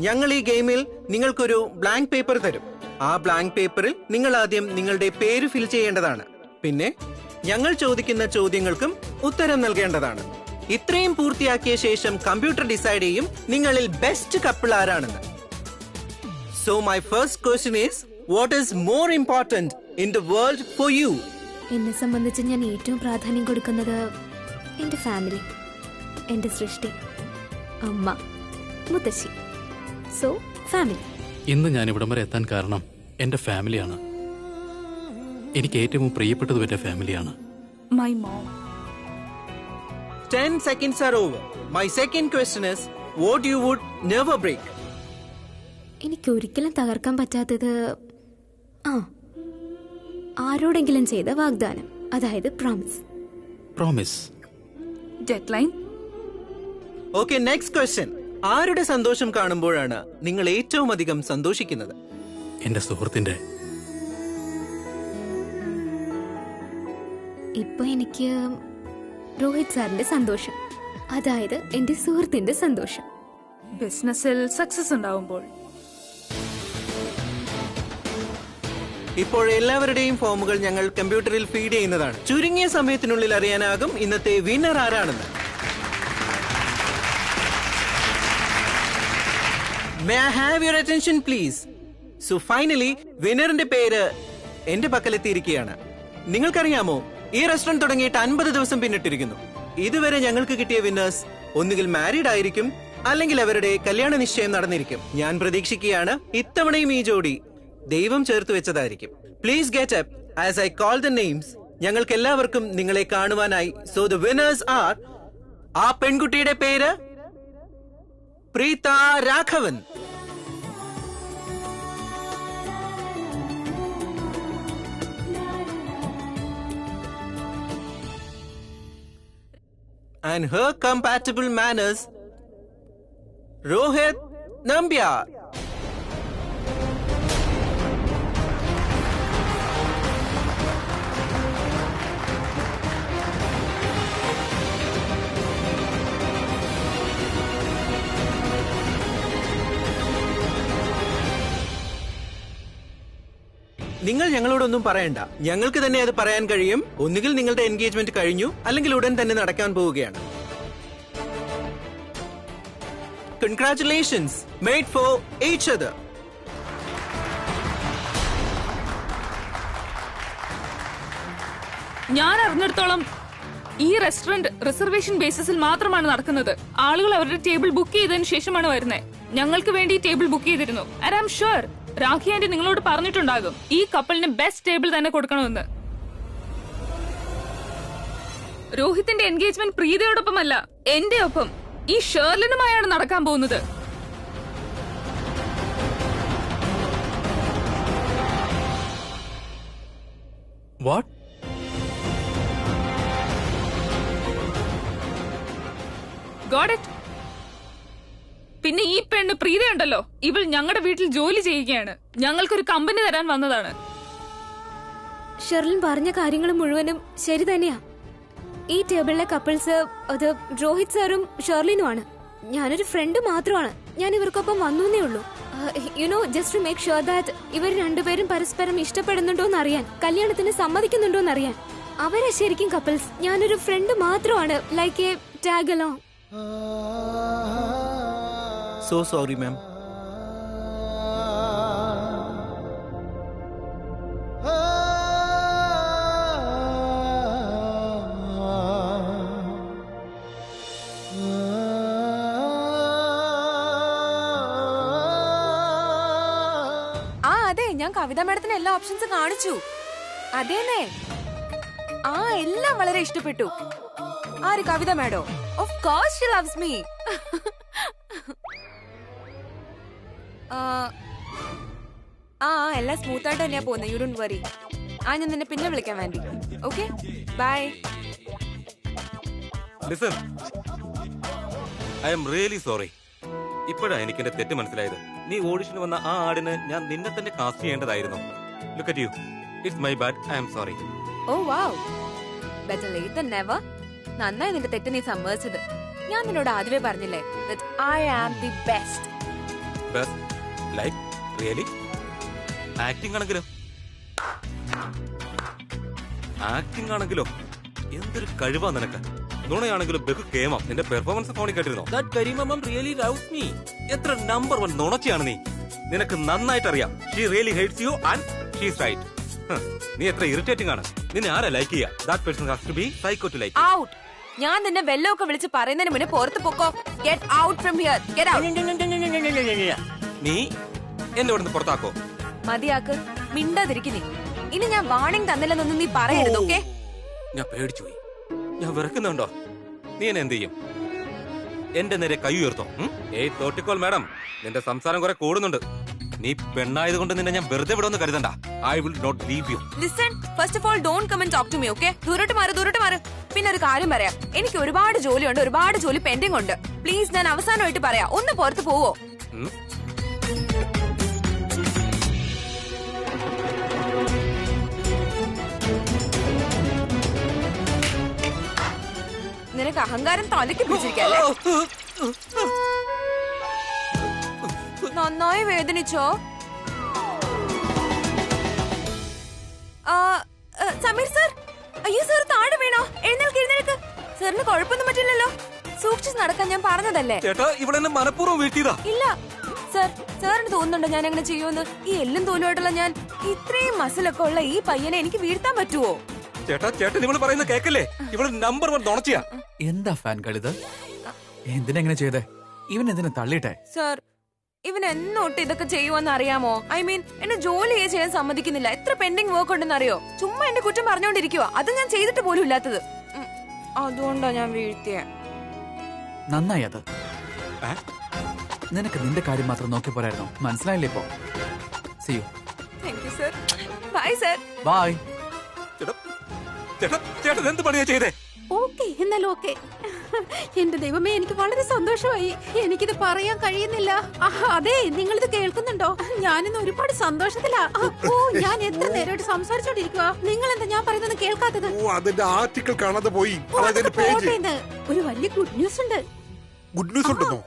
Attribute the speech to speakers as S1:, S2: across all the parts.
S1: ഞങ്ങൾ ഈ ഗെയിമിൽ നിങ്ങൾക്കൊരു ബ്ലാങ്ക് പേപ്പർ തരും. ആ ബ്ലാങ്ക് പേപ്പറിൽ നിങ്ങൾ ആദ്യം നിങ്ങളുടെ പേര് ഫിൽ ചെയ്യേണ്ടതാണ്. പിന്നെ ഞങ്ങൾ ചോദിക്കുന്ന ചോദ്യങ്ങൾക്കും ഉത്തരം നൽകേണ്ടതാണ്. ഇത്രയും പൂർത്തിയാക്കിയ ശേഷം കമ്പ്യൂട്ടർ ഡിസൈഡ് ചെയ്യും നിങ്ങളിൽ ബെസ്റ്റ് കപ്പിൾ ആരാണെന്ന്. So my first question is, what is more important in the world for you?
S2: എന്നെ സംബന്ധിച്ച് ഞാൻ ഏറ്റവും പ്രാധാന്യം കൊടുക്കുന്നത് എൻ്റെ ഫാമിലി, എൻ്റെ സൃഷ്ടി, അമ്മ, മുത്തശ്ശി. So family.
S3: ഇന്ന് ഞാൻ ഇവിടം വരെ എത്താൻ കാരണം എൻ്റെ ഫാമിലിയാണ്. എനിക്ക് ഏറ്റവും പ്രിയപ്പെട്ടതും എൻ്റെ ഫാമിലിയാണ്.
S4: My mom.
S1: 10 seconds are over. My second question is, what you would never break?
S2: എനിക്ക് ഒരിക്കലും തകർക്കാൻ പറ്റാത്തത് ആരോടെങ്കിലും ചെയ്ത വാഗ്ദാനം, അതായത് promise.
S3: Promise.
S4: Deadline.
S1: Okay, next question. ആരുടെ സന്തോഷം കാണുമ്പോഴാണ് നിങ്ങൾ ഏറ്റവും അധികം സന്തോഷിക്കുന്നത്?
S3: എൻ്റെ സുഹൃത്തിൻ്റെ.
S2: ഇപ്പൊ എനിക്ക് രോഹിത് സാറിന്റെ സന്തോഷം, അതായത് എന്റെ സുഹൃത്തിന്റെ സന്തോഷം.
S4: ബിസിനസ്സിൽ സക്സസ് ഉണ്ടാവുമ്പോൾ.
S1: ഇപ്പോൾ എല്ലാവരുടെയും ഫോമുകൾ ഞങ്ങൾ കമ്പ്യൂട്ടറിൽ ഫീഡ് ചെയ്യുന്നതാണ്. ചുരുങ്ങിയ സമയത്തിനുള്ളിൽ അറിയാനാകും ഇന്നത്തെ വിന്നർ ആരാണെന്ന്. May I have your attention please? So finally, വിന്നറിന്റെ പേര് എന്റെ പക്കലെത്തിയിരിക്കുകയാണ്. നിങ്ങൾക്കറിയാമോ, ഈ റെസ്റ്റോറന്റ് തുടങ്ങിയിട്ട് 50 ദിവസം പിന്നിട്ടിരിക്കുന്നു. ഇതുവരെ ഞങ്ങൾക്ക് കിട്ടിയ വിന്നേഴ്സ് ഒന്നുകിൽ മാരീഡ് ആയിരിക്കും, അല്ലെങ്കിൽ അവരുടെ കല്യാണ നിശ്ചയം നടന്നിരിക്കും. ഞാൻ പ്രതീക്ഷിക്കുകയാണ് ഇത്തവണയും ഈ ജോഡി ദൈവം ചേർത്ത് വെച്ചതായിരിക്കും. Please get up as I call the names. ഞങ്ങൾക്ക് എല്ലാവർക്കും നിങ്ങളെ കാണുവാനായി. സോ ദ വിന്നേഴ്സ് ആർ, ആ പെൺകുട്ടിയുടെ പേര് Preetha Raghavan. And her compatible manners, Rohit Nambiar. നിങ്ങൾ ഞങ്ങളോടൊന്നും പറയണ്ട, ഞങ്ങൾക്ക് തന്നെ അത് പറയാൻ കഴിയും. ഒന്നുകിൽ നിങ്ങളുടെ എൻഗേജ്മെന്റ് കഴിഞ്ഞു, അല്ലെങ്കിൽ ഉടൻ തന്നെ നടക്കാൻ പോവുകയാണ്. Congratulations, made for each other.
S4: ഞാൻ അറിഞ്ഞിടത്തോളം ഈ റെസ്റ്റോറന്റ് റിസർവേഷൻ ബേസിസിൽ മാത്രമാണ് നടക്കുന്നത്. ആളുകൾ അവരുടെ ടേബിൾ ബുക്ക് ചെയ്തതിനു ശേഷമാണ് വരുന്നത്. ഞങ്ങൾക്ക് വേണ്ടി ടേബിൾ ബുക്ക് ചെയ്തിരുന്നു. And I am sure Rakhi aunty നിങ്ങളോട് പറഞ്ഞിട്ടുണ്ടാകും ഈ കപ്പിളിന് ബെസ്റ്റ് ടേബിൾ തന്നെ കൊടുക്കണമെന്ന്. രോഹിത്തിന്റെ എൻഗേജ്മെന്റ് പ്രീതയോടൊപ്പമല്ല, എന്റെ ഒപ്പം ഈ ഷേർലിനുമായാണ് നടക്കാൻ പോകുന്നത്.
S3: What?
S4: Got it? പിന്നെ ഈ പെണ്ണ് പ്രീതയുണ്ടല്ലോ, ഇവൾ ഞങ്ങളുടെ വീട്ടിൽ ജോലി ചെയ്യുകയാണ്. ഞങ്ങൾക്കൊരു കമ്പനി തരാൻ വന്നതാണ്.
S2: ഷെർലിൻ പറഞ്ഞ കാര്യങ്ങൾ മുഴുവനും ശരി തന്നെയാ. ഈ ടേബിളിലെ കപ്പിൾസ് അത് രോഹിത് സാറും ഷെർലിനുമാണ്. ഞാനൊരു ഫ്രണ്ട് മാത്രമാണ്. ഞാൻ ഇവർക്കൊപ്പം വന്നേ ഉള്ളൂ. You know, just to make sure that ഇവർ രണ്ടുപേരും പരസ്പരം ഇഷ്ടപ്പെടുന്നുണ്ടോന്ന് അറിയാൻ, കല്യാണത്തിന് സമ്മതിക്കുന്നുണ്ടോന്ന് അറിയാൻ. അവരെ ശരിക്കും കപ്പിൾസ്. ഞാനൊരു ഫ്രണ്ട് മാത്രമാണ്, like A tag along.
S1: So sorry, ma'am.
S5: അതെ, ഞാൻ കവിത മാഡത്തിന് എല്ലാ ഓപ്ഷൻസും കാണിച്ചു. അതേന്നെ, എല്ലാം വളരെ ഇഷ്ടപ്പെട്ടു. ആര്, കവിത മാഡോ? Of course she loves me. എല്ലാം സ്മൂത്ത് ആയിട്ട് തന്നെയാ പോകുന്നത്. You don't worry. ഞാൻ നിന്നെ പിന്നെ വിളിക്കാൻ വേണ്ടി. Okay, bye.
S6: Listen, I am really sorry. ഇപ്പോഴാണ് എനിക്ക് എന്റെ തെറ്റ് മനസ്സിലായത്. നീ ഓഡിഷന് വന്ന ആ ആടിന് ഞാൻ നിന്നെ തന്നെ കാസ്റ്റ് ചെയ്യേണ്ടതായിരുന്നു. Look at you. It's my bad. I am sorry.
S5: Oh wow, better late than never. നന്നായി നിന്റെ തെറ്റ് നീ സമ്മതിച്ചത്. ഞാൻ നിന്നോട് ആദ്യമേ പറഞ്ഞില്ലേ, that I am the best.
S6: Best like really acting ആണെങ്കിലോ എന്തൊരു കഴിവാ നിനക്ക്. നുണയാണെങ്കിലും ബഹു കേമം. നിന്റെ പെർഫോമൻസ് ഫോണിൽ കേട്ടിരുന്നോ? ദാറ്റ് കരിമം റിയലി ലവ്സ് മീ. എത്ര നമ്പർ 1 നുണച്ചിയാണ് നീ. നിനക്ക് നന്നായിട്ട് അറിയാം. She really hates you and she is right. നീ എത്ര ഇറിറ്റേറ്റിംഗ് ആണ്. നിന്നെ ആരാ ലൈക്ക് ചെയ്യാ? That person has to be psycho to like.
S5: Out. ഞാൻ നിന്നെ വെല്ലമൊക്കെ വിളിച്ച് പറയുന്നതിന് മുന്നേ പുറത്ത് പൊക്കോ. Get out from here. Get out.
S6: നീ എന്നെ ഇവിടുന്ന് പുറത്താക്കോ?
S5: മതിയാക്ക്. മിണ്ടാതിരിക്കുന്നേ. ഇനി ഞാൻ വാണിംഗ് തന്നില്ലെന്നൊന്നും നീ പറയരുത്. ഓക്കെ?
S6: ഞാൻ പേടിച്ചു പോയി. ഞാൻ വിറക്കുന്നുണ്ടോ? നീ എന്നെ എന്ത് ചെയ്യും? എന്റെ നേരെ കൈ ഉയർത്തോ? ഏയ് തോട്ടിക്കോൾ മാഡം, നിന്റെ സംസാരം കുറെ കൂടുന്നുണ്ട്. നീ പെണ്ണായതുകൊണ്ട് നിന്നെ ഞാൻ വെറുതെ വിടുമെന്ന് കരുതണ്ട. I will not leave you.
S5: Listen, first of all don't come and talk to me. Okay? ദൂരോട്ട് മാറ്. പിന്നെ ഒരു കാര്യം പറയാം. എനിക്ക് ഒരുപാട് ജോലിയുണ്ട്, ഒരുപാട് ജോലി പെൻഡിംഗ് ഉണ്ട്. പ്ലീസ്, ഞാൻ അവസാനമായിട്ട് പറയാം, ഒന്ന് പുറത്ത് പോവോ? നിനക്ക് അഹങ്കാരം തലയ്ക്ക് പിടിച്ചിരിക്കല്ലേ? നന്നായി വേദനിച്ചോ? സമീർ സർ, അയ്യോ സർ, താഴെ വീണോ? എഴുന്നേൽക്ക്. സാറിന് കുഴപ്പമൊന്നും പറ്റില്ലല്ലോ? സൂക്ഷിച്ച് നടക്കാൻ ഞാൻ പറഞ്ഞതല്ലേ?
S6: ചേട്ടാ, ഇവിടെ മനഃപൂർവ്വം വീഴ്ത്തിയതാ.
S5: ഇല്ല സർ, സാറിന് തോന്നുന്നുണ്ടോ ഞാൻ അങ്ങനെ ചെയ്യുമെന്ന്? ഈ എല്ലും തോലുമായിട്ടുള്ള ഞാൻ, ഇത്രയും മസിലൊക്കെ ഉള്ള ഈ പയ്യനെ എനിക്ക് വീഴ്ത്താൻ പറ്റുമോ?
S6: ചേട്ടൻ ഇവള് പറയുന്ന കേക്കല്ലേ? ഇവള് നമ്പർ 1 നുണച്ചിയാ.
S7: എന്താ ഫാൻ കളിത്? എന്തിനെങ്ങനെ ചെയ്തേ? ഇവൻ എന്തിനാ തള്ളിയിട്ടെ?
S5: സർ, ഇവൻ എന്നോട്ട് ഇതൊക്കെ ചെയ്യുമെന്ന് അറിയാമോ? ഐ മീൻ, എന്നെ ജോലി ചെയ്യാൻ സമ്മതിക്കുന്നില്ല. എത്ര പെൻഡിങ് വർക്ക് ഉണ്ടെന്ന് അറിയോ? ചുമ്മാ എന്റെ കുറ്റം പറഞ്ഞോണ്ടിരിക്കുവോ? അത് ഞാൻ ചെയ്തിട്ട് പോലും ഇല്ലാത്തത്. അതുകൊണ്ടാ ഞാൻ വീഴ്ത്തിയ.
S7: നന്നായി അത്. നിനക്ക് നിന്റെ കാര്യം മാത്രം നോക്കി പോരായിരുന്നോ? മനസ്സിലായില്ലേ ഇപ്പോ? See you.
S5: Thank you sir. Bye sir.
S7: Bye.
S6: ചേട്ടൻ എന്ത് പണിയാ ചെയ്തേ?
S8: ഓക്കെ, എന്നാലും ഓക്കെ. എന്റെ ദൈവമേ, എനിക്ക് വളരെ സന്തോഷമായി. എനിക്കിത് പറയാൻ കഴിയുന്നില്ല. അതെ, നിങ്ങളിത് കേൾക്കുന്നുണ്ടോ? ഞാനിന്ന് ഒരുപാട് സന്തോഷത്തിലാ. ഓ, ഞാൻ എത്ര നേരമായിട്ട് സംസാരിച്ചോണ്ടിരിക്കുക. നിങ്ങൾ എന്താ ഞാൻ പറയുന്നത് കേൾക്കാത്തത്?
S9: അതിന്റെ ആർട്ടിക്കിൾ കാണാതെ പോയി.
S8: ഒരു വലിയ ഗുഡ് ന്യൂസ് ഉണ്ട്.
S9: ഗുഡ് ന്യൂസ് ഉണ്ടെന്നോ?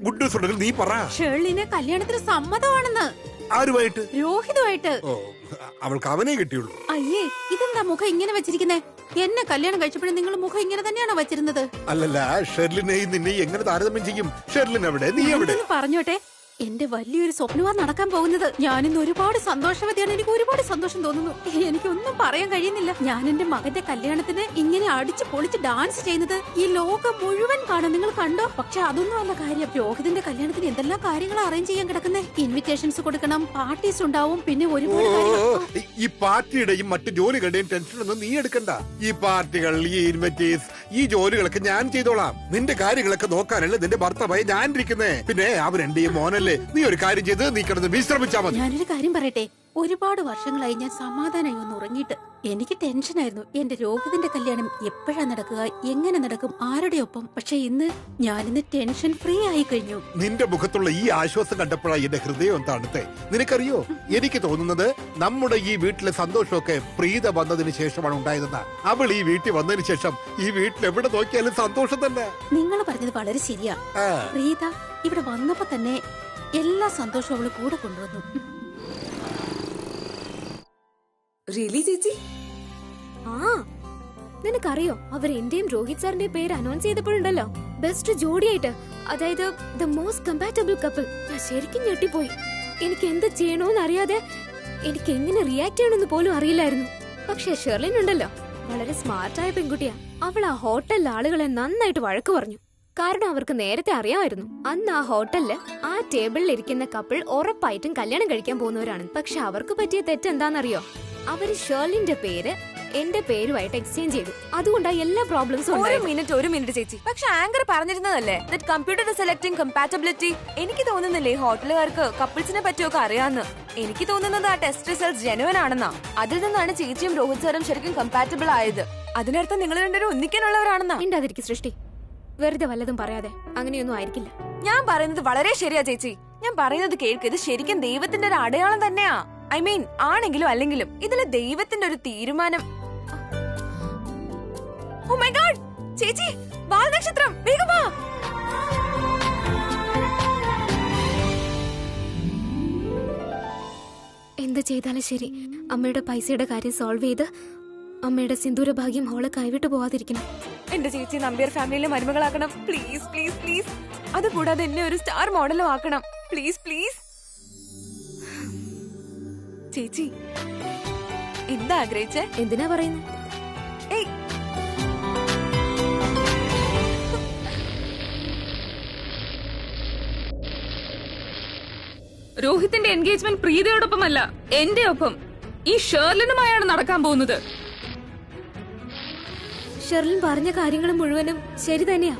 S9: ഗുഡ് ന്യൂസ് ഉണ്ടെങ്കിൽ നീ പറ.
S8: ഷേർലിന് കല്യാണത്തിന് സമ്മതമാണെന്ന്.
S9: ആരുമായിട്ട്?
S8: രോഹിതുമായിട്ട്.
S9: അവൾക്ക് അവനെ കിട്ടിയുള്ളൂ.
S8: അയ്യേ, ഇതെന്താ മുഖം ഇങ്ങനെ വെച്ചിരിക്കുന്നേ? എന്നെ കല്യാണം കഴിച്ചപ്പോഴും നിങ്ങൾ മുഖം ഇങ്ങനെ തന്നെയാണോ വെച്ചിരുന്നത്?
S9: അല്ലല്ല, ഷെർലിനെയും നിന്നെ എങ്ങനെ താരതമ്യം ചെയ്യും? ഷെർലിൻ എവിടെ, നീ എവിടെ?
S8: പറഞ്ഞോട്ടെ, എന്റെ വലിയൊരു സ്വപ്നമാണ് നടക്കാൻ പോകുന്നത്. ഞാനിന്ന് ഒരുപാട് സന്തോഷവതിയാണ്. എനിക്ക് ഒരുപാട് സന്തോഷം തോന്നുന്നു. എനിക്കൊന്നും പറയാൻ കഴിയുന്നില്ല. ഞാൻ എന്റെ മകന്റെ കല്യാണത്തിന് ഇങ്ങനെ അടിച്ചു പൊളിച്ച് ഡാൻസ് ചെയ്യുന്നത് ഈ ലോകം മുഴുവൻ കാണും. നിങ്ങൾ കണ്ടോ? പക്ഷെ അതൊന്നും അല്ല കാര്യം. രോഹിതിന്റെ കല്യാണത്തിന് എന്തെല്ലാം കാര്യങ്ങൾ അറേഞ്ച് ചെയ്യാൻ കിടക്കുന്നേ. ഇൻവിറ്റേഷൻസ് കൊടുക്കണം, പാർട്ടീസ് ഉണ്ടാവും, പിന്നെ ഒരുപാട്
S9: ഈ പാർട്ടിയുടെയും മറ്റു ജോലികളുടെയും ടെൻഷനൊന്നും നീ എടുക്കണ്ട. ഈ പാർട്ടികൾ, ഈ ഇൻവിറ്റേഴ്സ്, ഈ ജോലികളൊക്കെ ഞാൻ ചെയ്തോളാം. നിന്റെ കാര്യങ്ങളൊക്കെ നോക്കാനല്ലേ നിന്റെ ഭർത്താവായി ഞാൻ ഇരിക്കുന്നേ. പിന്നെ അവൻ എന്റെ ഈ മോനല്ലേ. നീ ഒരു കാര്യം ചെയ്ത് നീ കിടന്ന് വിശ്രമിച്ചാ മതി.
S8: ഞാനൊരു കാര്യം പറയട്ടെ, ഒരുപാട് വർഷങ്ങളായി ഞാൻ സമാധാനമായി ഒന്ന് ഉറങ്ങിയിട്ട്. എനിക്ക് ടെൻഷനായിരുന്നു. എന്റെ രോഹിതിന്റെ കല്യാണം എപ്പോഴാ നടക്കുക, എങ്ങനെ നടക്കും, ആരുടെ ഒപ്പം. പക്ഷെ ഞാനിന്ന് ടെൻഷൻ ഫ്രീ ആയി കഴിഞ്ഞു.
S9: നിന്റെ മുഖത്തുള്ള ഈ ആശ്വാസം കണ്ടപ്പോഴാണ് എന്റെ ഹൃദയം തണുത്തേ. നിനക്കറിയോ, എനിക്ക് തോന്നുന്നത് നമ്മുടെ ഈ വീട്ടിലെ സന്തോഷമൊക്കെ പ്രീത വന്നതിന് ശേഷമാണ് ഉണ്ടായതെന്നാ. അവൾ ഈ വീട്ടിൽ വന്നതിന് ശേഷം ഈ വീട്ടിൽ എവിടെ നോക്കിയാലും സന്തോഷം തന്നെ.
S8: നിങ്ങൾ പറഞ്ഞത് വളരെ ശരിയാ. പ്രീത ഇവിടെ വന്നപ്പോ തന്നെ എല്ലാ സന്തോഷവും അവള് കൂടെ കൊണ്ടുവന്നു.
S5: റിയലി ചേച്ചി?
S2: നിനക്കറിയോ, അവർ എന്റെയും രോഹിത് സാറിന്റെ പേര് അനൗൺസ് ചെയ്തപ്പോഴുണ്ടല്ലോ, ബെസ്റ്റ് ജോഡിയായിട്ട്, അതായത് ദ മോസ്റ്റ് കമ്പാറ്റബിൾ കപ്പിൾ. ഞാൻ ശരിക്കും ഞെട്ടിപ്പോയി. എനിക്ക് എന്ത് ചെയ്യണോന്ന് അറിയാതെ, എനിക്ക് എങ്ങനെ റിയാക്ട് ചെയ്യണമെന്ന് പോലും അറിയില്ലായിരുന്നു. പക്ഷെ ഷെർലിൻ ഉണ്ടല്ലോ, വളരെ സ്മാർട്ടായ പെൺകുട്ടിയാ. അവൾ ആ ഹോട്ടലിലെ ആളുകളെ നന്നായിട്ട് വഴക്ക് പറഞ്ഞു. കാരണം അവർക്ക് നേരത്തെ അറിയാമായിരുന്നു അന്ന് ആ ഹോട്ടലില് ആ ടേബിളിൽ ഇരിക്കുന്ന കപ്പിൾ ഉറപ്പായിട്ടും കല്യാണം കഴിക്കാൻ പോകുന്നവരാണ്. പക്ഷെ അവർക്ക് പറ്റിയ തെറ്റെന്താണെന്നറിയോ? അവര് ഷേർലിന്റെ പേര് എന്റെ പേരുമായിട്ട് എക്സ്ചേഞ്ച് ചെയ്തു. അതുകൊണ്ടാണ് എല്ലാ പ്രോബ്ലംസും.
S5: ഒരു മിനിറ്റ് ചേച്ചി. പക്ഷെ ആങ്കർ പറഞ്ഞിരുന്നതല്ലേ കമ്പ്യൂട്ടർ സെലക്ടിങ് കമ്പാറ്റബിലിറ്റി. എനിക്ക് തോന്നുന്നില്ലേ ഹോട്ടലുകാർക്ക് കപ്പിൾസിനെ പറ്റിയൊക്കെ അറിയാന്ന്. എനിക്ക് തോന്നുന്നത് ആ ടെസ്റ്റ് റിസൾട്ട് ജെനുവൻ ആണെന്നാ. അതിൽ നിന്നാണ് ചേച്ചിയും രോഹിത് സാറും ശരിക്കും കമ്പാറ്റബിൾ ആയത്. അതിനർത്ഥം നിങ്ങൾ രണ്ടുപേരും ഒന്നിക്കാനുള്ളവരാണെന്നാ.
S2: മിണ്ടാതിരിക്കും സൃഷ്ടി. വെറുതെ വല്ലതും പറയാതെ. അങ്ങനെയൊന്നും ആയിരിക്കില്ല.
S5: ഞാൻ പറയുന്നത് വളരെ ശരിയാ ചേച്ചി. ഞാൻ പറയുന്നത് കേൾക്ക്. ഇത് ശരിക്കും ദൈവത്തിന്റെ ഒരു അടയാളം തന്നെയാ. ഐ മീൻ, ആണെങ്കിലും അല്ലെങ്കിലും ഇതില് ദൈവത്തിന്റെ ഒരു തീരുമാനം. ഓ മൈ ഗോഡ് ചേച്ചി, വാൽനക്ഷത്രം, വേഗം വാ.
S2: എന്ത് ചെയ്താലും ശരി അമ്മയുടെ പൈസയുടെ കാര്യം സോൾവ് ചെയ്ത് അമ്മയുടെ സിന്ദൂര ഭാഗ്യം അവളെ കൈവിട്ടു പോവാതിരിക്കണം.
S5: എന്റെ ചേച്ചി നമ്പ്യാർ ഫാമിലിയിലെ മരുമകളാക്കണം പ്ലീസ് പ്ലീസ് പ്ലീസ്. അതുകൂടാതെ എന്നെ ഒരു സ്റ്റാർ മോഡലും ആക്കണം പ്ലീസ് പ്ലീസ്. ചേച്ചി എന്താ ആഗ്രഹിച്ചേ?
S2: എന്തിനാ പറയുന്നത്?
S5: ഏയ്
S4: രോഹിത്തിന്റെ എൻഗേജ്മെന്റ് പ്രീതയോടൊപ്പമല്ല, എന്റെ ഒപ്പം ഈ ഷേർലിനുമായാണ് നടക്കാൻ പോകുന്നത്.
S2: ഷെർലിൻ പറഞ്ഞ കാര്യങ്ങൾ മുഴുവനും ശരി തന്നെയാ.